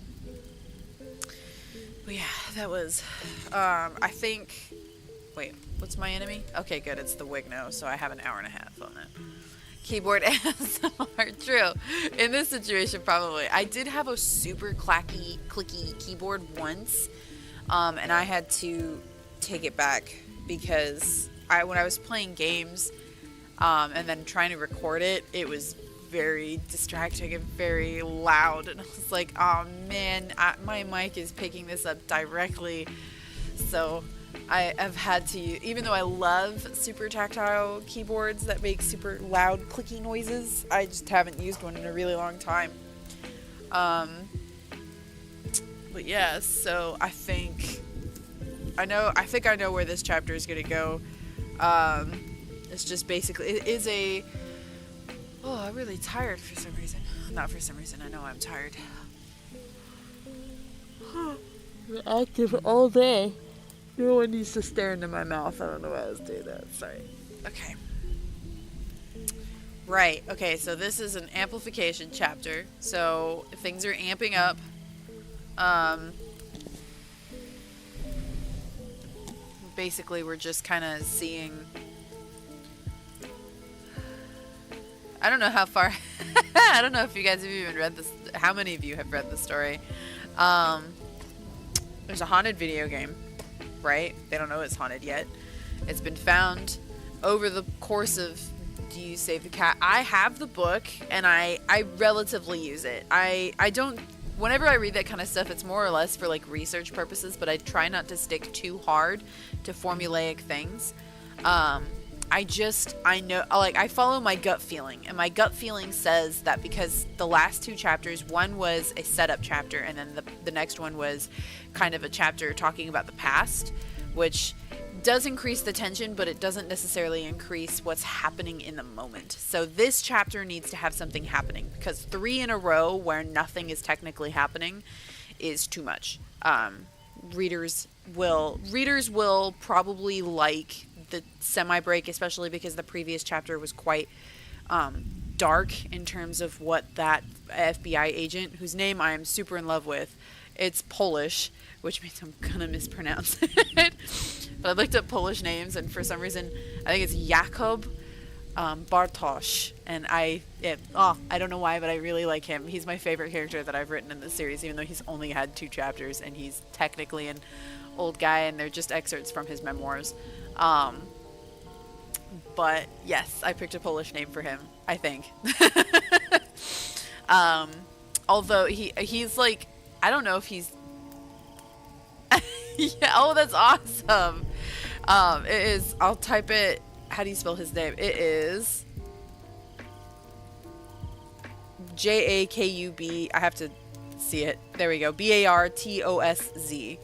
Speaker 1: But yeah, that was. I think. Wait, what's my enemy? Okay, good. It's the Wigno, so I have an hour and a half on it. Keyboard ASMR. True. In this situation, probably. I did have a super clicky keyboard once, and I had to take it back because when I was playing games and then trying to record it, it was very distracting and very loud, and I was like, oh man, my mic is picking this up directly, so I have had to, even though I love super tactile keyboards that make super loud clicky noises, I just haven't used one in a really long time. But yeah, so I think I know where this chapter is gonna go. It's just basically, it is a, oh, I'm really tired for some reason. Not for some reason, I know I'm tired. Been active all day. No one needs to stare into my mouth. I don't know why I was doing that. Sorry. Okay. Right. Okay, so this is an amplification chapter. So things are amping up. Basically, we're just kind of seeing. I don't know how far. I don't know if you guys have even read this. How many of you have read the story? There's a haunted video game. Right? They don't know it's haunted yet. It's been found over the course of Do You Save the Cat? I have the book and I relatively use it. I don't, whenever I read that kind of stuff, it's more or less for like research purposes, but I try not to stick too hard to formulaic things. I know, like, I follow my gut feeling, and my gut feeling says that because the last two chapters, one was a setup chapter, and then the next one was kind of a chapter talking about the past, which does increase the tension, but it doesn't necessarily increase what's happening in the moment. So this chapter needs to have something happening, because 3 in a row where nothing is technically happening is too much. Readers will probably like the semi-break, especially because the previous chapter was quite dark in terms of what that FBI agent, whose name I am super in love with, it's Polish, which means I'm gonna mispronounce it, but I looked up Polish names, and for some reason I think it's Jakub Bartosz, and I don't know why, but I really like him. He's my favorite character that I've written in this series, even though he's only had 2 chapters, and he's technically an old guy, and they're just excerpts from his memoirs. But yes, I picked a Polish name for him, I think. Although he's like, I don't know if he's Yeah, oh, that's awesome. It is, I'll type it. How do you spell his name? It is Jakub. I have to see it. There we go. Bartosz.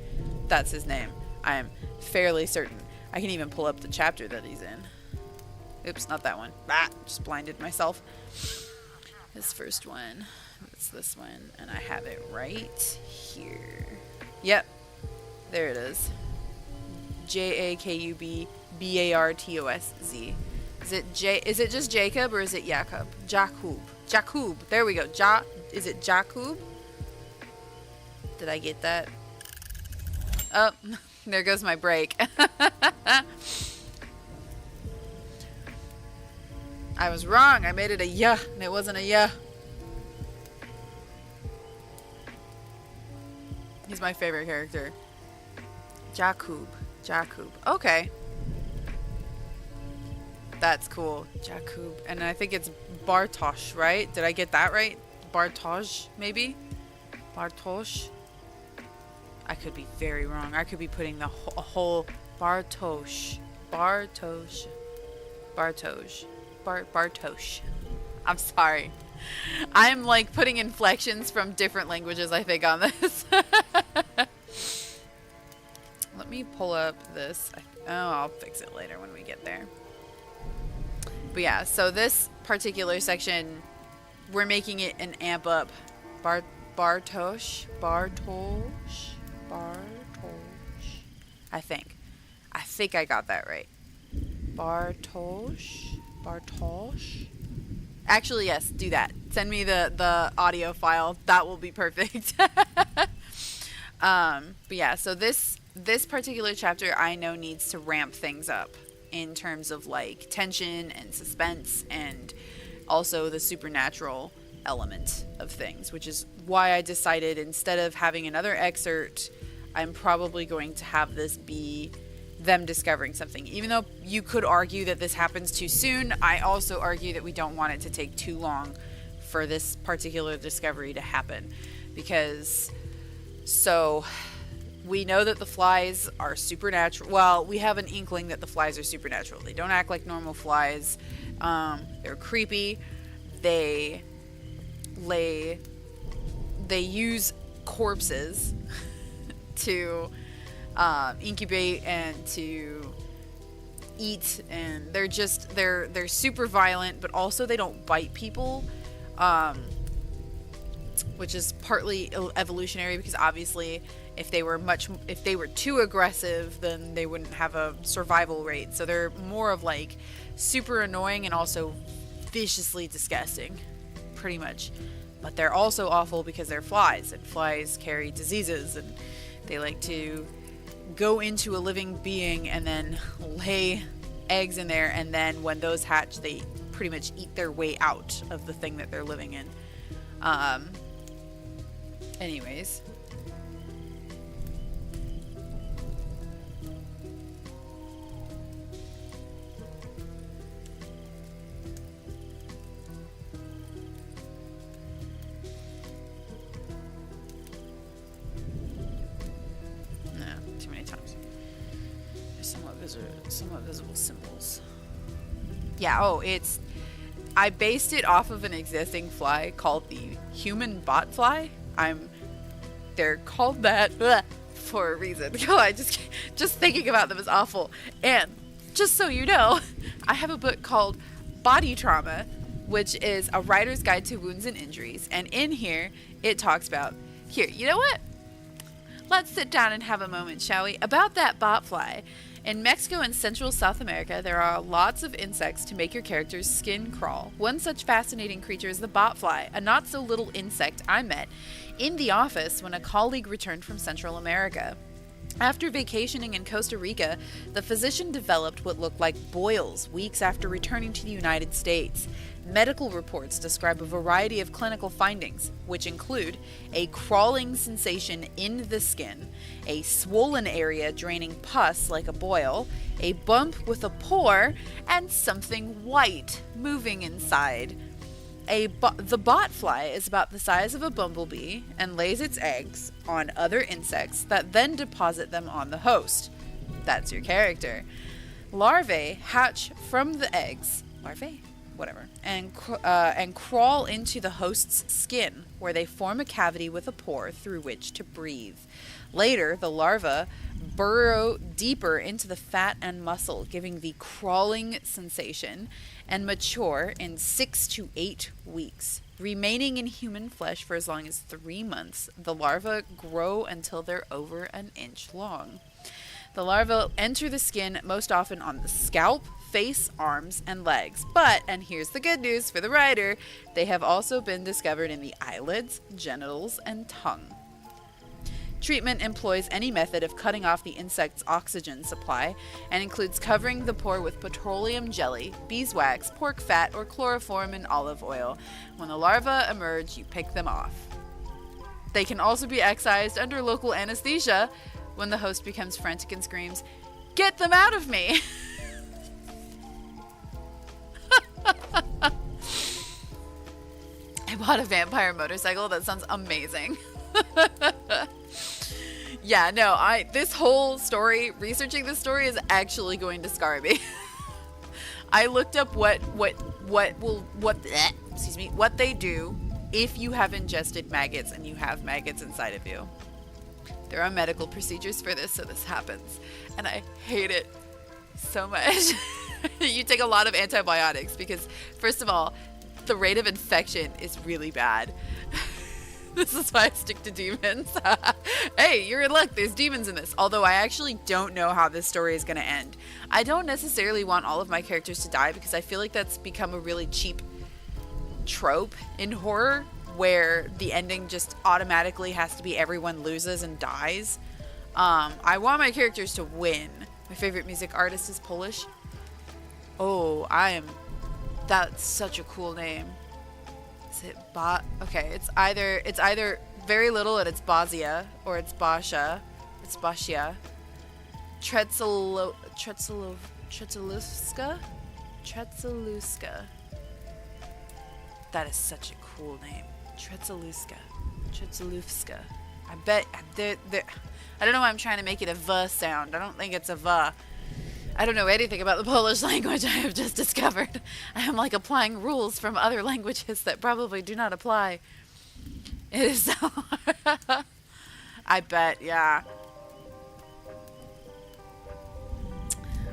Speaker 1: That's his name. I am fairly certain. I can even pull up the chapter that he's in. Oops, not that one. Ah, just blinded myself. His first one. It's this one. And I have it right here. Yep. There it is. Jakub Bartosz. Is it just Jacob or is it Jacob? Jakub. There we go. Is it Jakub? Did I get that? Oh, there goes my break. I was wrong. I made it a yeah, and it wasn't a yeah. He's my favorite character. Jakub. Okay. That's cool. Jakub. And I think it's Bartosz, right? Did I get that right? Bartosz, maybe? Bartosz? I could be very wrong. I could be putting the whole Bartosz. I'm sorry. I'm like putting inflections from different languages, I think, on this. Let me pull up this. Oh, I'll fix it later when we get there. But yeah, so this particular section, we're making it an amp up. Bartosz. I think I got that right. Bartosz. Actually, yes, do that. Send me the audio file. That will be perfect. But yeah, so this particular chapter I know needs to ramp things up in terms of like tension and suspense and also the supernatural element of things, which is why I decided instead of having another excerpt, I'm probably going to have this be them discovering something. Even though you could argue that this happens too soon, I also argue that we don't want it to take too long for this particular discovery to happen. Because, so, we know that the flies are supernatural. Well, we have an inkling that the flies are supernatural. They don't act like normal flies. They're creepy. They use corpses to incubate and to eat, and they're super violent, but also they don't bite people, which is partly evolutionary, because obviously if they were too aggressive, then they wouldn't have a survival rate. So they're more of like super annoying and also viciously disgusting, pretty much. But they're also awful because they're flies, and flies carry diseases, and they like to go into a living being and then lay eggs in there, and then when those hatch, they pretty much eat their way out of the thing that they're living in. Anyways. Too many times. There's somewhat visible symbols. Yeah, I based it off of an existing fly called the human bot fly. They're called that for a reason. I just thinking about them is awful. And just so you know, I have a book called Body Trauma, which is a writer's guide to wounds and injuries. And in here, it talks about, here, you know what? Let's sit down and have a moment, shall we? About that botfly. In Mexico and Central South America, there are lots of insects to make your character's skin crawl. One such fascinating creature is the botfly, a not-so-little insect I met in the office when a colleague returned from Central America. After vacationing in Costa Rica, the physician developed what looked like boils weeks after returning to the United States. Medical reports describe a variety of clinical findings, which include a crawling sensation in the skin, a swollen area draining pus like a boil, a bump with a pore, and something white moving inside. The botfly is about the size of a bumblebee and lays its eggs on other insects that then deposit them on the host. That's your character. Larvae hatch from the eggs. Larvae? Whatever. And crawl into the host's skin, where they form a cavity with a pore through which to breathe. Later, the larvae burrow deeper into the fat and muscle, giving the crawling sensation, and mature in 6 to 8 weeks. Remaining in human flesh for as long as 3 months, the larvae grow until they're over an inch long. The larvae enter the skin most often on the scalp, face, arms, and legs. But, and here's the good news for the writer, they have also been discovered in the eyelids, genitals, and tongue. Treatment employs any method of cutting off the insect's oxygen supply and includes covering the pore with petroleum jelly, beeswax, pork fat, or chloroform and olive oil. When the larvae emerge, you pick them off. They can also be excised under local anesthesia when the host becomes frantic and screams, "Get them out of me!" I bought a vampire motorcycle. That sounds amazing. Yeah, no, this whole story, researching this story is actually going to scar me. I looked up what they do if you have ingested maggots and you have maggots inside of you. There are medical procedures for this, so this happens. And I hate it so much. You take a lot of antibiotics because, first of all, the rate of infection is really bad. This is why I stick to demons. Hey, you're in luck. There's demons in this. Although I actually don't know how this story is going to end. I don't necessarily want all of my characters to die because I feel like that's become a really cheap trope in horror where the ending just automatically has to be everyone loses and dies. I want my characters to win. My favorite music artist is Polish. Oh, that's such a cool name. Is it okay, it's either very little and it's Bozia, or it's Basha. It's Bashia. Tretzeluska. That is such a cool name. Tretzelufska. I bet I don't know why I'm trying to make it a V sound. I don't think it's a V. I don't know anything about the Polish language I have just discovered. I am like applying rules from other languages that probably do not apply. It is so hard. I bet, yeah.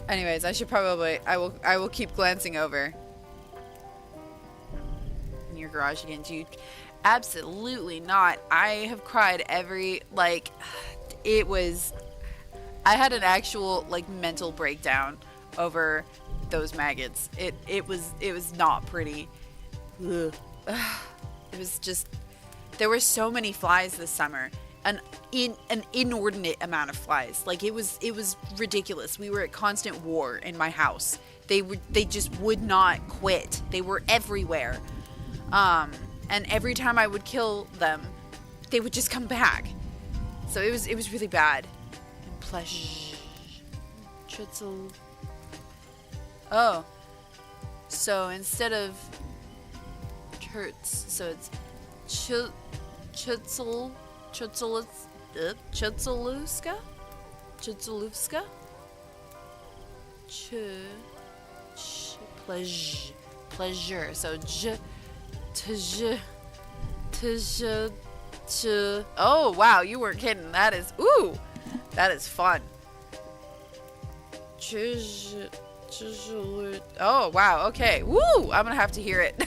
Speaker 1: Anyways, I will keep glancing over. In your garage again, dude. Absolutely not. I have cried I had an actual mental breakdown over those maggots. It was not pretty. Ugh. It was just, there were so many flies this summer. An inordinate amount of flies. It was ridiculous. We were at constant war in my house. They just would not quit. They were everywhere. And every time I would kill them, they would just come back. So it was really bad. Tritzel. Oh. So instead of Turts, so it's Chitzelufska? Pleasure. So oh wow, you weren't kidding. That is fun. Oh wow, okay. Woo! I'm gonna have to hear it.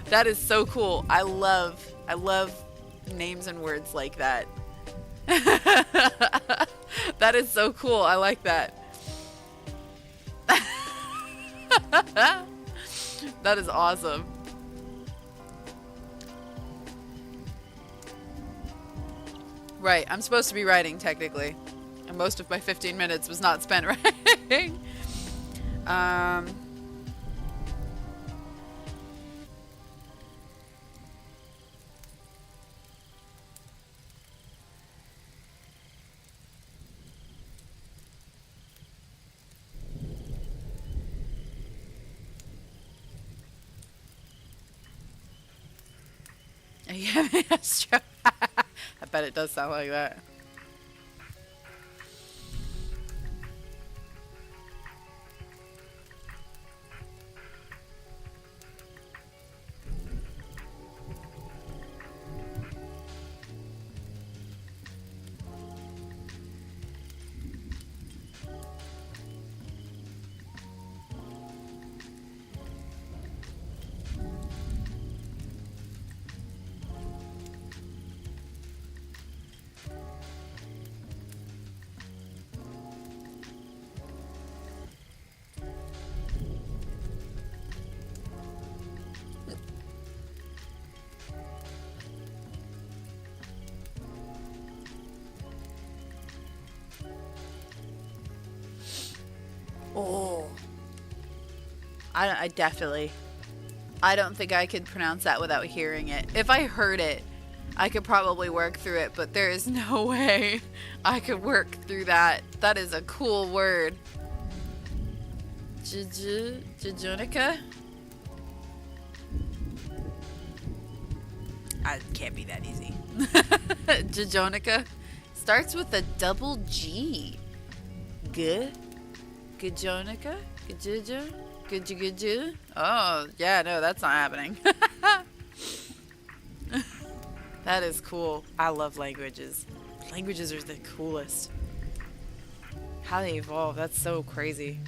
Speaker 1: That is so cool. I love names and words like that. That is so cool. I like that. That is awesome. Right, I'm supposed to be writing technically. And most of my 15 minutes was not spent writing. yeah, that's true. I bet it does sound like that. Oh, I definitely. I don't think I could pronounce that without hearing it. If I heard it, I could probably work through it, but there is no way I could work through that. That is a cool word. Jajonica? It can't be that easy. Jajonica starts with a double G. G? Gajonica? Gajuja? Gajuju? Oh, yeah, no, that's not happening. That is cool. I love languages. Languages are the coolest. How they evolve, that's so crazy.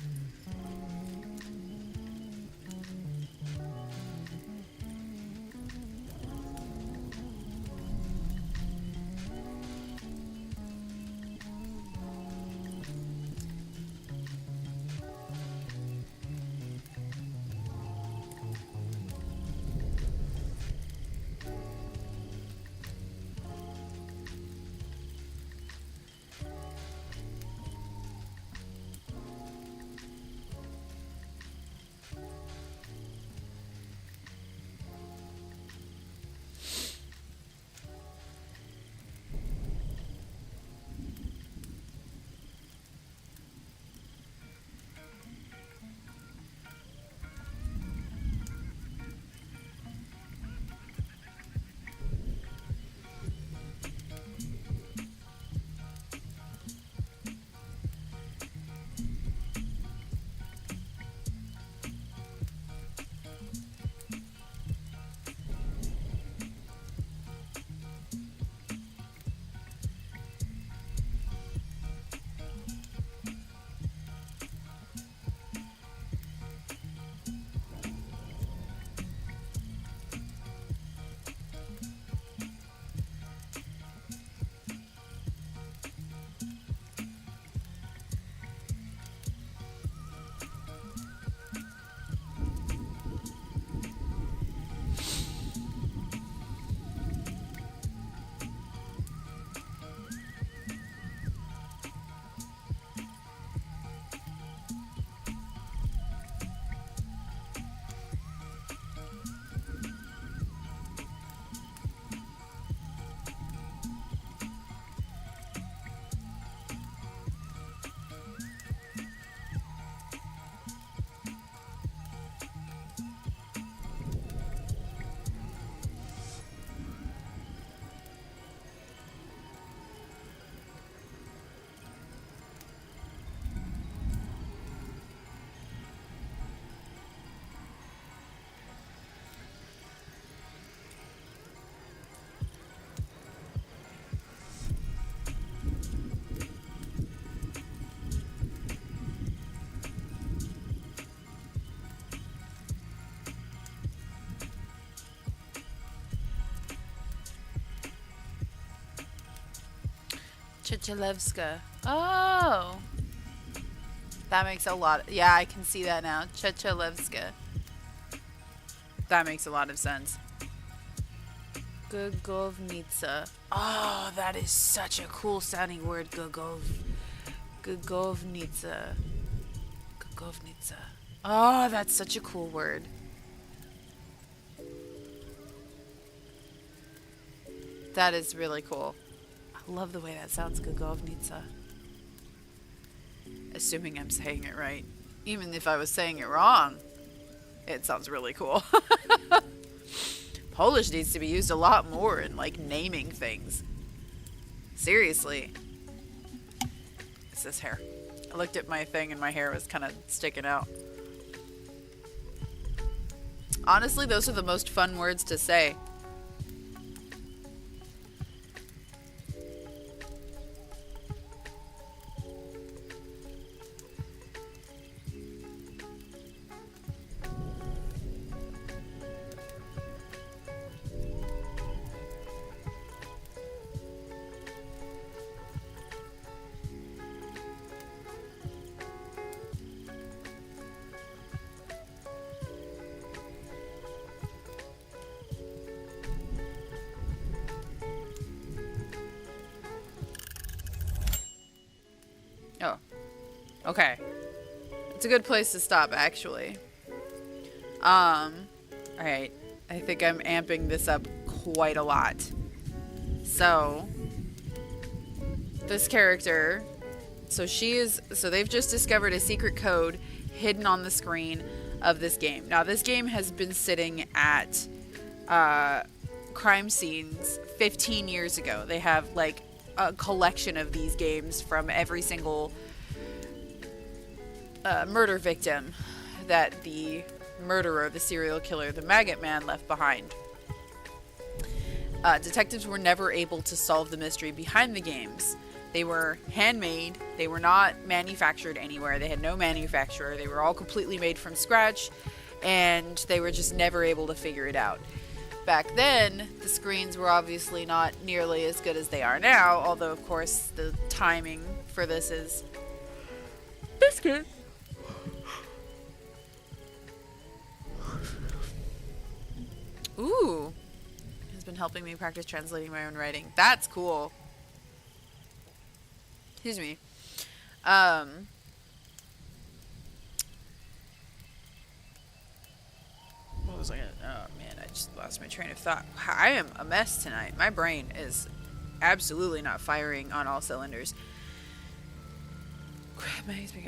Speaker 1: Chichalevska. Oh, that makes a lot. Yeah, I can see that now. Chichalevska. That makes a lot of sense. Gugovnitsa. Oh, that is such a cool sounding word. Gugovnitsa. Gugovnitsa. Oh, that's such a cool word. That is really cool. I love the way that sounds. Gugovnitsa. Assuming I'm saying it right. Even if I was saying it wrong, it sounds really cool. Polish needs to be used a lot more in, like, naming things. Seriously. It's this hair. I looked at my thing and my hair was kind of sticking out. Honestly, those are the most fun words to say. Oh. Okay. It's a good place to stop, actually. Alright. I think I'm amping this up quite a lot. So, this character... So they've just discovered a secret code hidden on the screen of this game. Now, this game has been sitting at crime scenes 15 years ago. They have, like, a collection of these games from every single murder victim that the murderer, the serial killer, the Maggot Man left behind. Detectives were never able to solve the mystery behind the games. They were handmade. They were not manufactured anywhere. They had no manufacturer. They were all completely made from scratch, and they were just never able to figure it out. Back then, the screens were obviously not nearly as good as they are now, although, of course, the timing for this is... Biscuit! Ooh! Has been helping me practice translating my own writing. That's cool. Excuse me. What was I gonna... Oh, man, I just lost my train of thought. I am a mess tonight. My brain is absolutely not firing on all cylinders.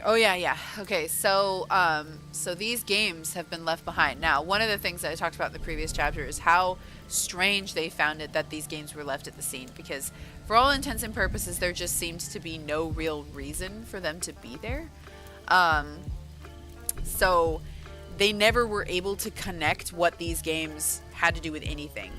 Speaker 1: Oh, yeah. Okay, so these games have been left behind. Now, one of the things that I talked about in the previous chapter is how strange they found it that these games were left at the scene, because for all intents and purposes, there just seems to be no real reason for them to be there. So they never were able to connect what these games had to do with anything.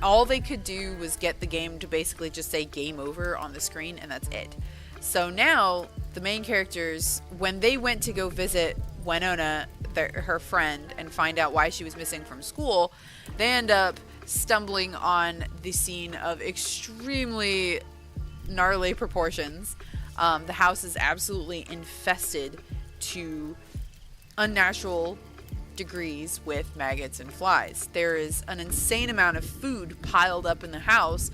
Speaker 1: All they could do was get the game to basically just say game over on the screen, and that's it. So now, the main characters, when they went to go visit Winona, her friend, and find out why she was missing from school, they end up stumbling on the scene of extremely gnarly proportions. The house is absolutely infested to unnatural degrees with maggots and flies. There is an insane amount of food piled up in the house,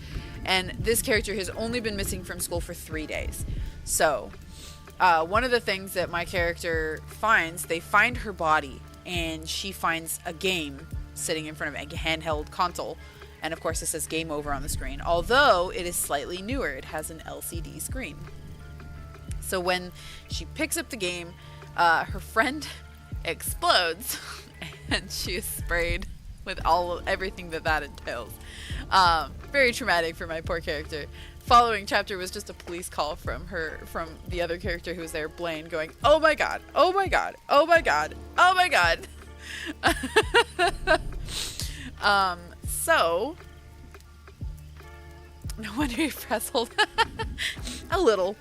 Speaker 1: and this character has only been missing from school for 3 days. So, one of the things that my character finds, they find her body, and she finds a game sitting in front of a handheld console, and of course it says game over on the screen, although it is slightly newer. It has an LCD screen. So when she picks up the game, her friend explodes, and she is sprayed with everything that entails. Very traumatic for my poor character. Following chapter was just a police call from the other character who was there, Blaine, going, "Oh my god, oh my god, oh my god, oh my god." So no wonder you're frazzled. A little.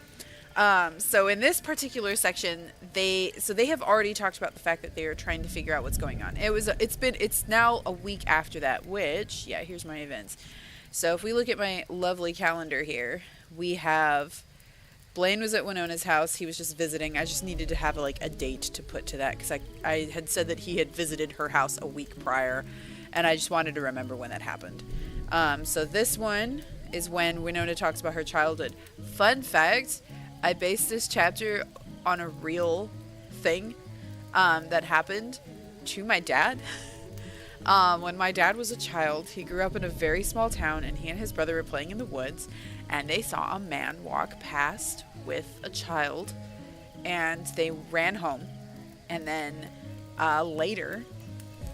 Speaker 1: So in this particular section, they have already talked about the fact that they are trying to figure out what's going on. It's now a week after that, which, yeah, here's my events. So if we look at my lovely calendar here, we have Blaine was at Winona's house. He was just visiting. I just needed to have a date to put to that, because I had said that he had visited her house a week prior, and I just wanted to remember when that happened. So this one is when Winona talks about her childhood. Fun fact, I based this chapter on a real thing that happened to my dad. When my dad was a child, he grew up in a very small town, and he and his brother were playing in the woods, and they saw a man walk past with a child, and they ran home. And then later,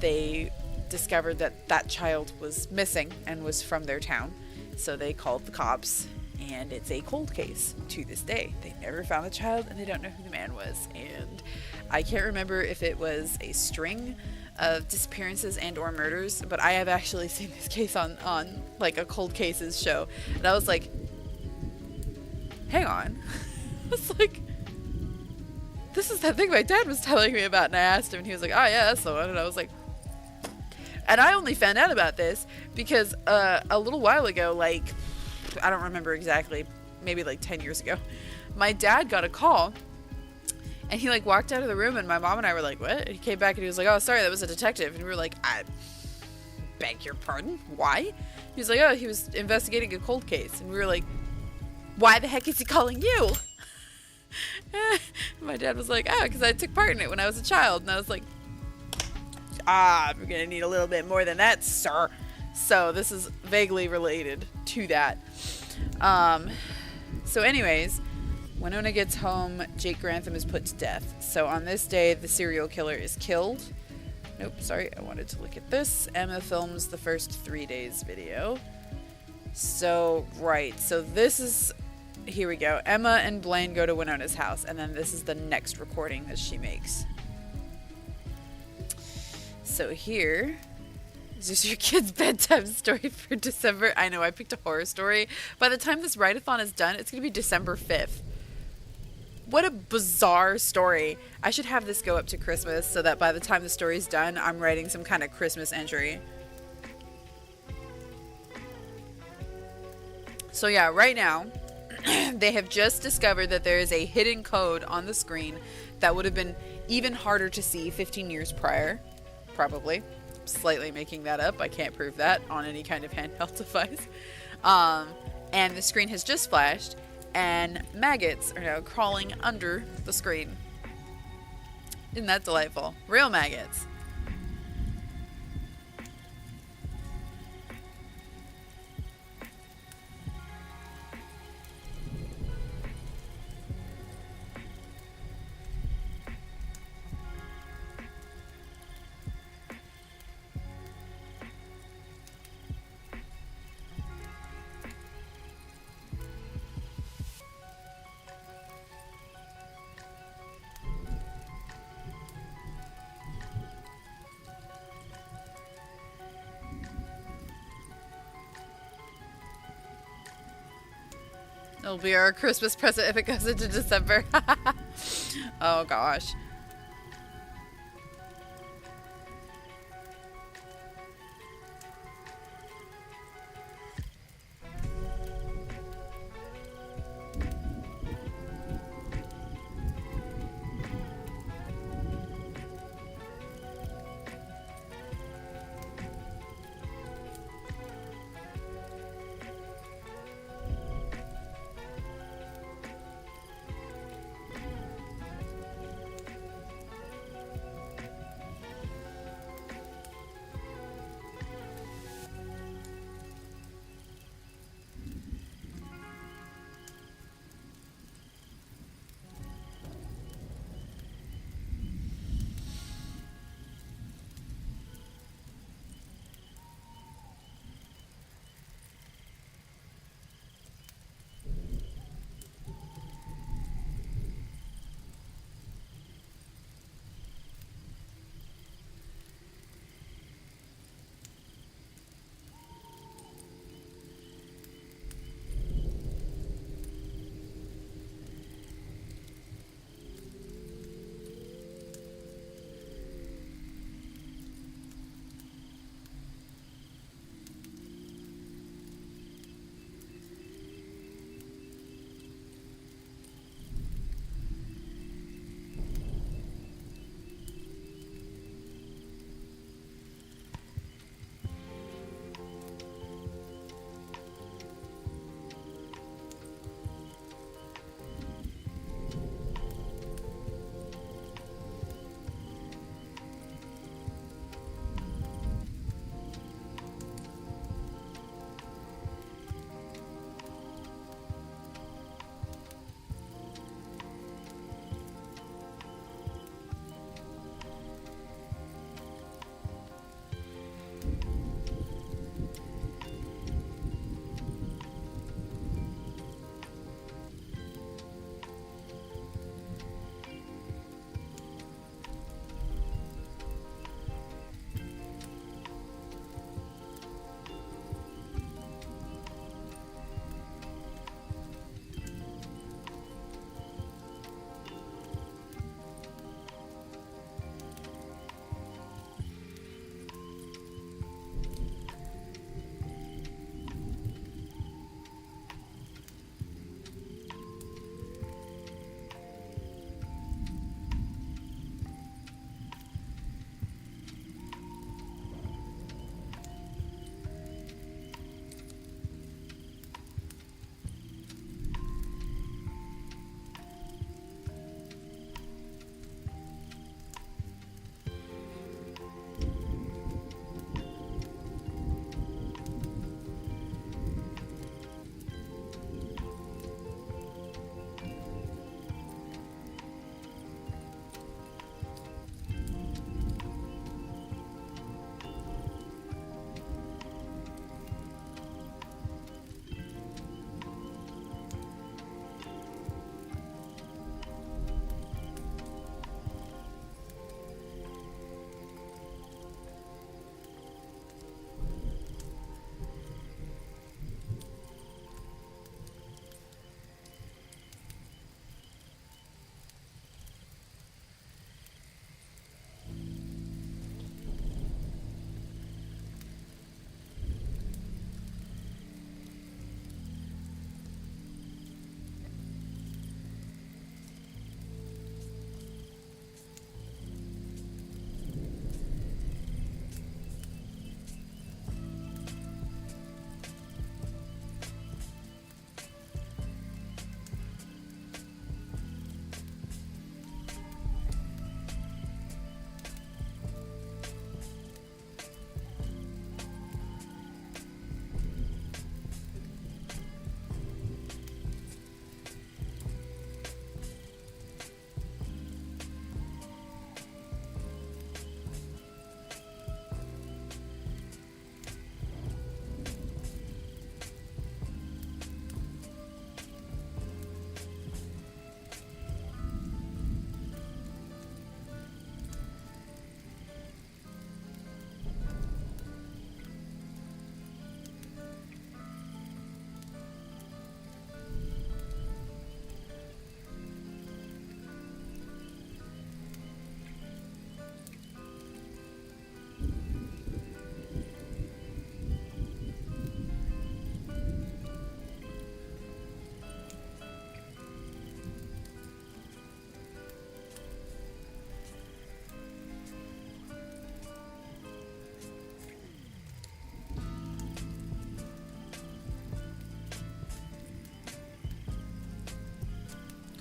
Speaker 1: they discovered that that child was missing and was from their town. So they called the cops, and it's a cold case to this day. They never found the child, and they don't know who the man was. And I can't remember if it was a string of disappearances and or murders, but I have actually seen this case on like a cold cases show, and I was like, hang on. I was like, this is that thing my dad was telling me about. And I asked him, and he was like, oh yeah, that's the one. And I was like, and I only found out about this because a little while ago, like, I don't remember exactly, maybe like 10 years ago, my dad got a call, and he like walked out of the room, and my mom and I were like, what? And he came back and he was like, oh, sorry, that was a detective. And we were like, I beg your pardon? Why? He was like, oh, he was investigating a cold case. And we were like, why the heck is he calling you? My dad was like, oh, because I took part in it when I was a child. And I was like, I'm going to need a little bit more than that, sir. So this is vaguely related to that. So anyways, Winona gets home, Jake Grantham is put to death. So on this day, the serial killer is killed. Nope, sorry, I wanted to look at this. Emma films the first 3 days video. So, right, so this is, here we go. Emma and Blaine go to Winona's house, and then this is the next recording that she makes. So here, is this your kid's bedtime story for December? I know, I picked a horror story. By the time this write-a-thon is done, it's going to be December 5th. What a bizarre story. I should have this go up to Christmas so that by the time the story's done, I'm writing some kind of Christmas entry. So yeah, right now, they have just discovered that there is a hidden code on the screen that would have been even harder to see 15 years prior. Probably. Slightly making that up. I can't prove that on any kind of handheld device. And the screen has just flashed, and maggots are now crawling under the screen. Isn't that delightful? Real maggots. It'll be our Christmas present if it goes into December. Oh gosh.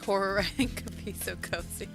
Speaker 1: Poor Ryan could be so cozy.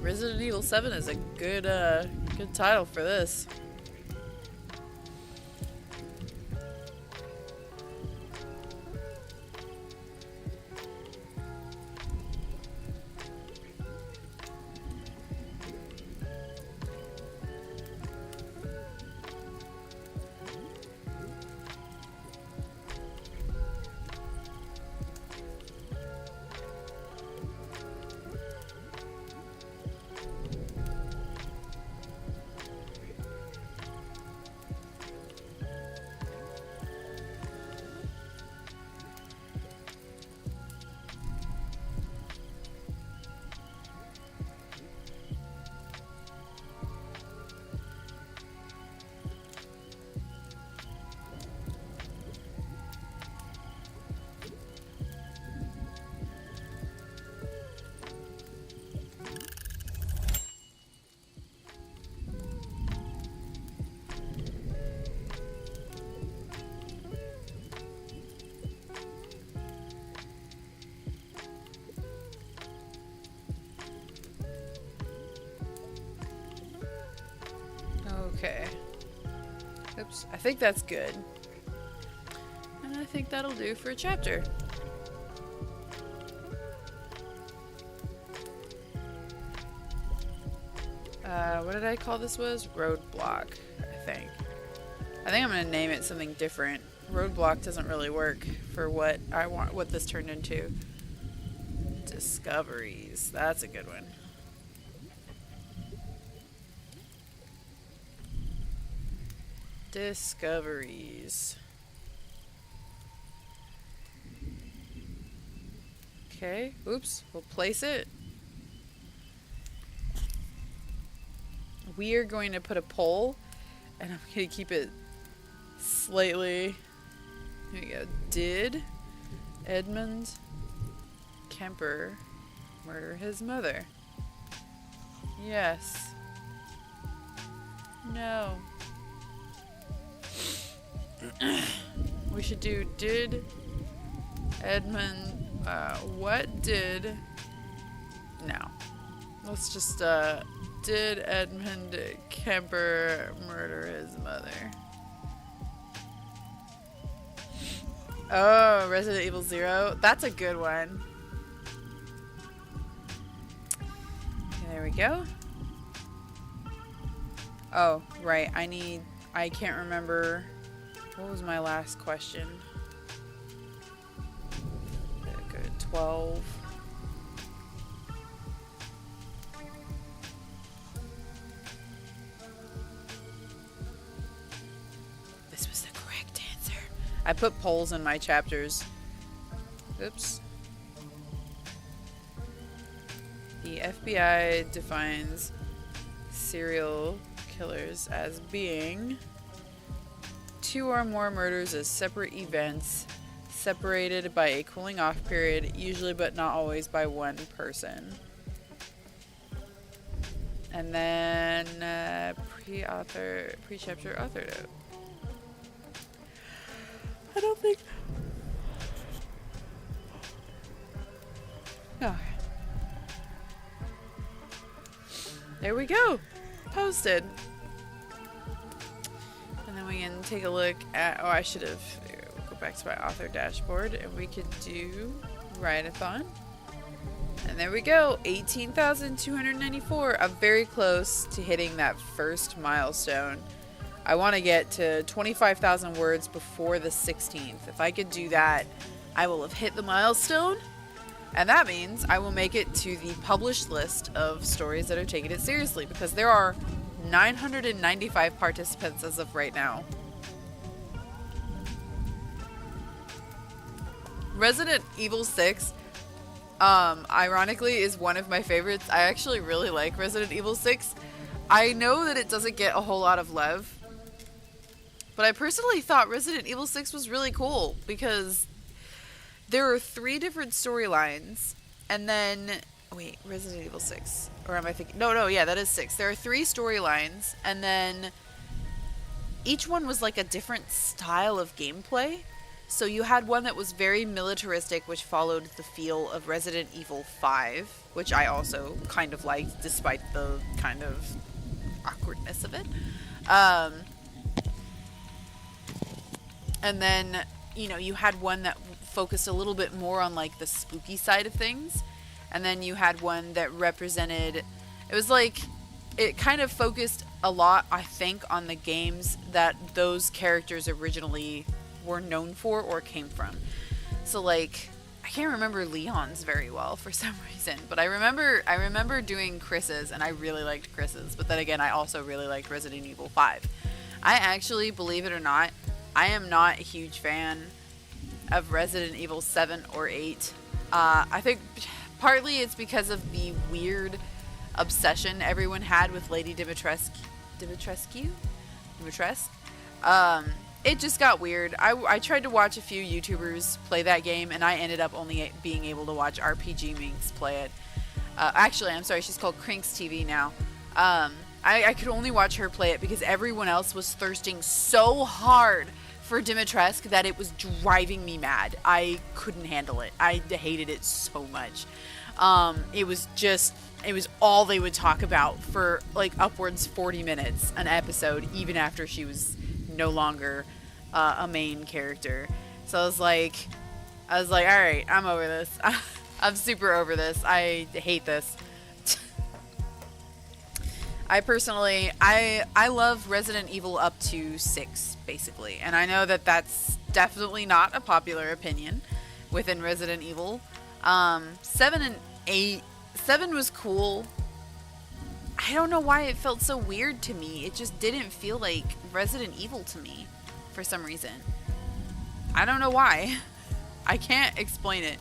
Speaker 1: Resident Evil 7 is a good title for this. Okay. Oops. I think that's good. And I think that'll do for a chapter. What did I call this was? Roadblock, I think. I think I'm gonna name it something different. Roadblock doesn't really work for what I want, what this turned into. Discoveries. That's a good one. Discoveries. Okay, oops, we'll place it. We are going to put a poll, and I'm going to keep it slightly. Here we go. Did Edmund Kemper murder his mother? Yes. No. We should do, did Edmund, what did, no. Let's just, did Edmund Kemper murder his mother? Oh, Resident Evil 0. That's a good one. Okay, there we go. Oh, right. I can't remember. What was my last question? Good. 12. This was the correct answer. I put polls in my chapters. Oops. The FBI defines serial killers as being 2 or more murders as separate events, separated by a cooling off period, usually but not always by one person. And then pre-chapter author note. I don't think. No. There we go. Posted. And then we can take a look at. Oh, I should have. Go back to my author dashboard, and we could do Writathon. And there we go. 18,294. I'm very close to hitting that first milestone. I want to get to 25,000 words before the 16th. If I could do that, I will have hit the milestone. And that means I will make it to the published list of stories that are taking it seriously, because there are 995 participants as of right now. Resident Evil 6, ironically, is one of my favorites. I actually really like Resident Evil 6. I know that it doesn't get a whole lot of love, but I personally thought Resident Evil 6 was really cool because there are 3 different storylines, and then, wait, Resident Evil 6, or am I thinking, no, yeah, that is 6. There are 3 storylines, and then each one was like a different style of gameplay. So you had one that was very militaristic, which followed the feel of Resident Evil 5, which I also kind of liked, despite the kind of awkwardness of it. Um, and then, you know, you had one that focused a little bit more on like the spooky side of things. And then you had one that represented, it was like, it kind of focused a lot, I think, on the games that those characters originally were known for or came from. So like, I can't remember Leon's very well for some reason, but I remember doing Chris's, and I really liked Chris's. But then again, I also really liked Resident Evil 5. I actually, believe it or not, I am not a huge fan of Resident Evil 7 or 8. I think partly it's because of the weird obsession everyone had with Lady Dimitrescu. It just got weird. I tried to watch a few YouTubers play that game, and I ended up only being able to watch RPG Minx play it. Actually, I'm sorry, she's called Crinks TV now. I could only watch her play it because everyone else was thirsting so hard for Dimitrescu that it was driving me mad. I couldn't handle it. I hated it so much. It was all they would talk about for like upwards 40 minutes an episode, even after she was no longer a main character. So I was like, all right, I'm over this. I'm super over this. I hate this. I personally, I love Resident Evil up to 6, basically. And I know that that's definitely not a popular opinion within Resident Evil. 7 and 8, 7 was cool. I don't know why it felt so weird to me. It just didn't feel like Resident Evil to me for some reason. I don't know why. I can't explain it.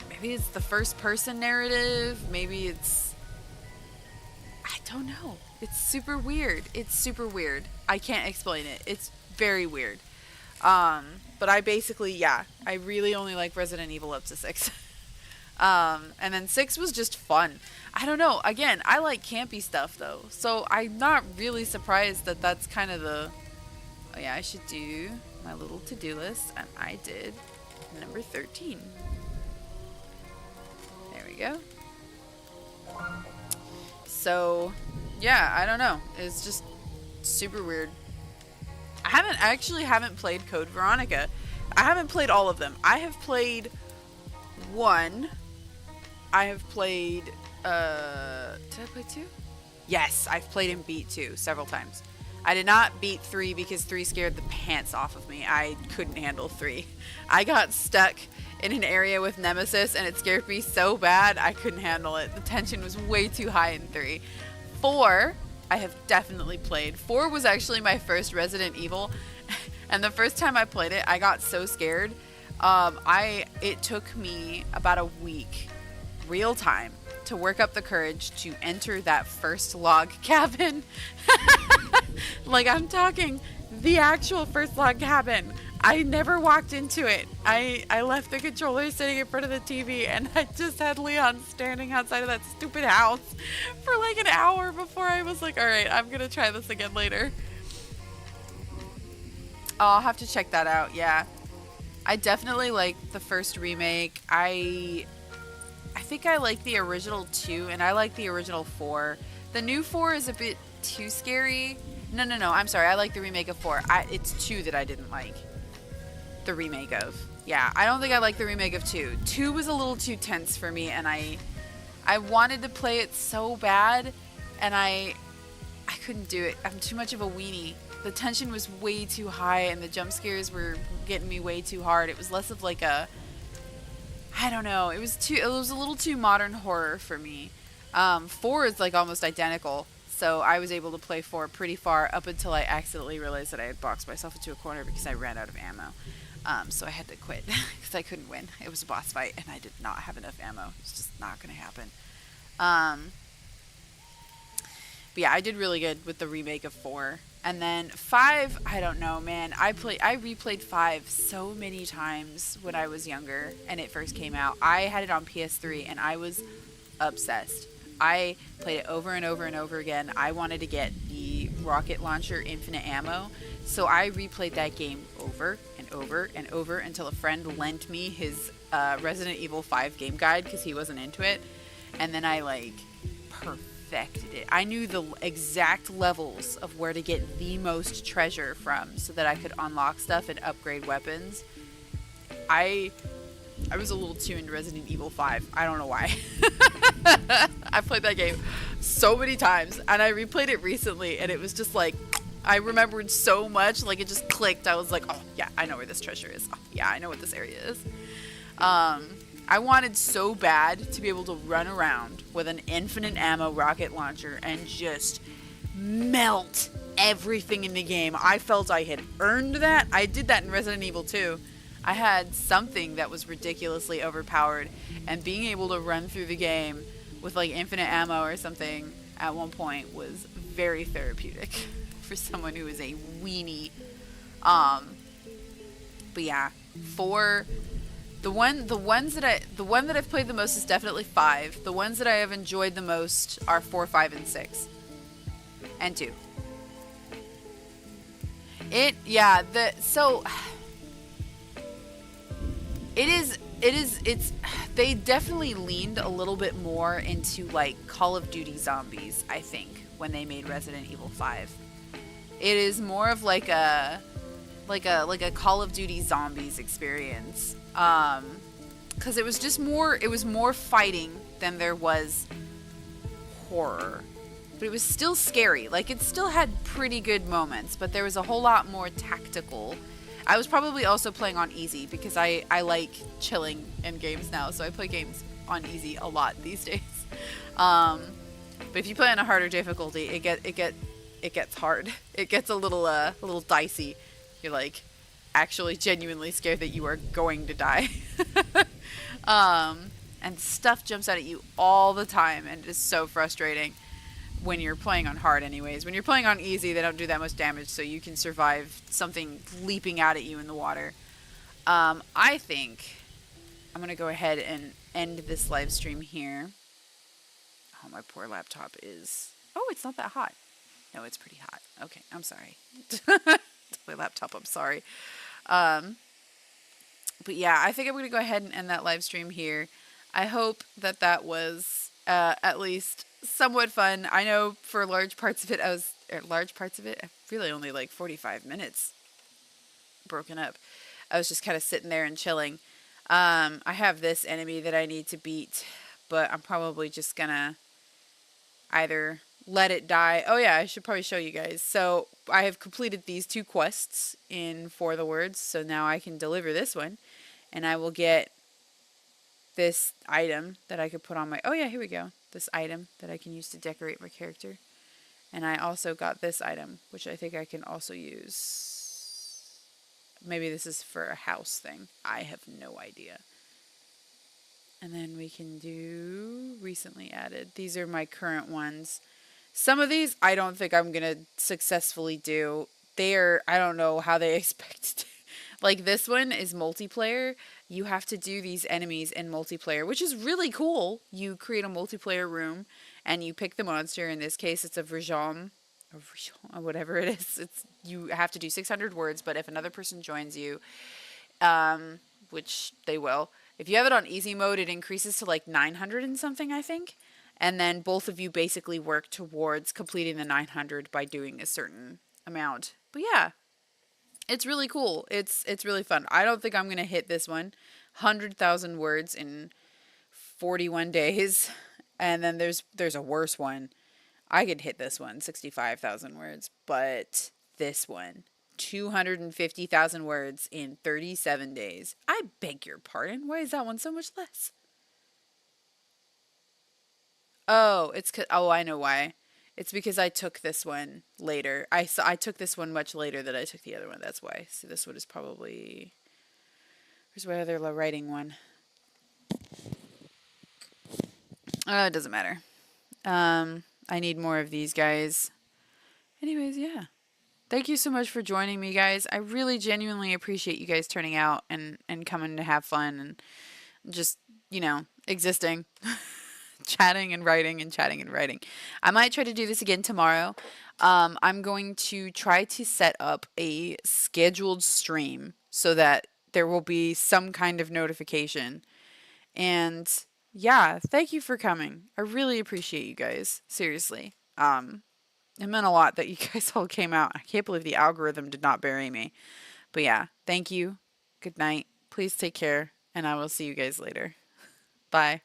Speaker 1: Maybe it's the first person narrative. Maybe it's... I don't know. It's super weird. I can't explain it. It's very weird. But I basically, I really only like Resident Evil up to 6. And then 6 was just fun. I don't know. Again, I like campy stuff, though. So I'm not really surprised that that's kind of the... Oh, yeah, I should do my little to-do list. And I did number 13. There we go. So, yeah, I don't know. It's just super weird. I actually haven't played Code Veronica. I haven't played all of them. I have played 1. I have played, did I play 2? Yes, I've played and beat 2 several times. I did not beat 3 because 3 scared the pants off of me. I couldn't handle 3. I got stuck in an area with Nemesis and it scared me so bad I couldn't handle it. The tension was way too high in 3. 4, I have definitely played. 4 was actually my first Resident Evil, and the first time I played it, I got so scared. It took me about a week, real time, to work up the courage to enter that first log cabin. Like, I'm talking the actual first log cabin. I never walked into it. I left the controller sitting in front of the TV, and I just had Leon standing outside of that stupid house for like an hour before I was like, all right, I'm going to try this again later. Oh, I'll have to check that out, yeah. I definitely like the first remake. I think I like the original 2, and I like the original 4. The new 4 is a bit too scary. No, I'm sorry. I like the remake of 4. It's 2 that I didn't like. The remake of. Yeah, I don't think I like the remake of 2. 2 was a little too tense for me, and I wanted to play it so bad, and I couldn't do it. I'm too much of a weenie. The tension was way too high, and the jump scares were getting me way too hard. It was less of like a... I don't know. It was a little too modern horror for me. 4 is like almost identical. So I was able to play 4 pretty far up until I accidentally realized that I had boxed myself into a corner because I ran out of ammo. So I had to quit because I couldn't win. It was a boss fight and I did not have enough ammo. It's just not going to happen. But yeah, I did really good with the remake of 4. And then 5, I don't know, man. I replayed 5 so many times when I was younger and it first came out. I had it on PS3 and I was obsessed. I played it over and over and over again. I wanted to get the rocket launcher, infinite ammo. So I replayed that game over and over and over until a friend lent me his Resident Evil 5 game guide because he wasn't into it. And then I like perfected it. I knew the exact levels of where to get the most treasure from so that I could unlock stuff and upgrade weapons. I was a little too into Resident Evil 5. I don't know why. I played that game so many times, and I replayed it recently, and it was just like, I remembered so much, like it just clicked. I was like, oh yeah, I know where this treasure is. Oh yeah, I know what this area is. I wanted so bad to be able to run around with an infinite ammo rocket launcher and just melt everything in the game. I felt I had earned that. I did that in Resident Evil 2. I had something that was ridiculously overpowered, and being able to run through the game with like infinite ammo or something at one point was very therapeutic for someone who is a weenie. But yeah, for the one that I've played the most is definitely 5. The ones that I have enjoyed the most are 4, 5, and 6, and 2. They definitely leaned a little bit more into like Call of Duty Zombies, I think, when they made Resident Evil 5. It is more of like a Call of Duty Zombies experience. 'Cause it was more fighting than there was horror. But it was still scary. Like, it still had pretty good moments, but there was a whole lot more tactical. I was probably also playing on easy because I like chilling in games now, so I play games on easy a lot these days. But if you play on a harder difficulty, it gets hard. It gets a little dicey. You're like actually genuinely scared that you are going to die. And stuff jumps out at you all the time, and it is so frustrating when you're playing on hard anyways. When you're playing on easy, they don't do that much damage, so you can survive something leaping out at you in the water. I think I'm going to go ahead and end this live stream here. Oh, my poor laptop is... Oh, it's not that hot. No, it's pretty hot. Okay, I'm sorry. My laptop, I'm sorry. But yeah, I think I'm going to go ahead and end that live stream here. I hope that was at least somewhat fun. I know for large parts of it, really only like 45 minutes broken up. I was just kind of sitting there and chilling. I have this enemy that I need to beat, but I'm probably just gonna either let it die. Oh yeah, I should probably show you guys. So I have completed these 2 quests in For the Words, so now I can deliver this one, and I will get this item that I could put on my... Oh yeah, here we go. This item that I can use to decorate my character. And I also got this item, which I think I can also use. Maybe this is for a house thing. I have no idea. And then we can do recently added. These are my current ones. Some of these I don't think I'm going to successfully do. I don't know how they expect to. Like this one is multiplayer. You have to do these enemies in multiplayer, which is really cool. You create a multiplayer room and you pick the monster. In this case, it's a Vrajam, or whatever it is. You have to do 600 words, but if another person joins you, which they will, if you have it on easy mode, it increases to like 900 and something, I think. And then both of you basically work towards completing the 900 by doing a certain amount. But yeah. It's really cool. It's really fun. I don't think I'm going to hit this one. 100,000 words in 41 days. And then there's a worse one. I could hit this one, 65,000 words. But this one, 250,000 words in 37 days. I beg your pardon. Why is that one so much less? Oh, I know why. It's because I took this one later. I took this one much later than I took the other one. That's why. So this one is probably... Where's my other writing one? It doesn't matter. I need more of these guys. Anyways, yeah. Thank you so much for joining me, guys. I really genuinely appreciate you guys turning out and coming to have fun and just, existing. Chatting and writing and chatting and writing. I might try to do this again tomorrow. I'm going to try to set up a scheduled stream so that there will be some kind of notification. And yeah, thank you for coming. I really appreciate you guys. Seriously. It meant a lot that you guys all came out. I can't believe the algorithm did not bury me. But yeah, thank you. Good night. Please take care, and I will see you guys later. Bye.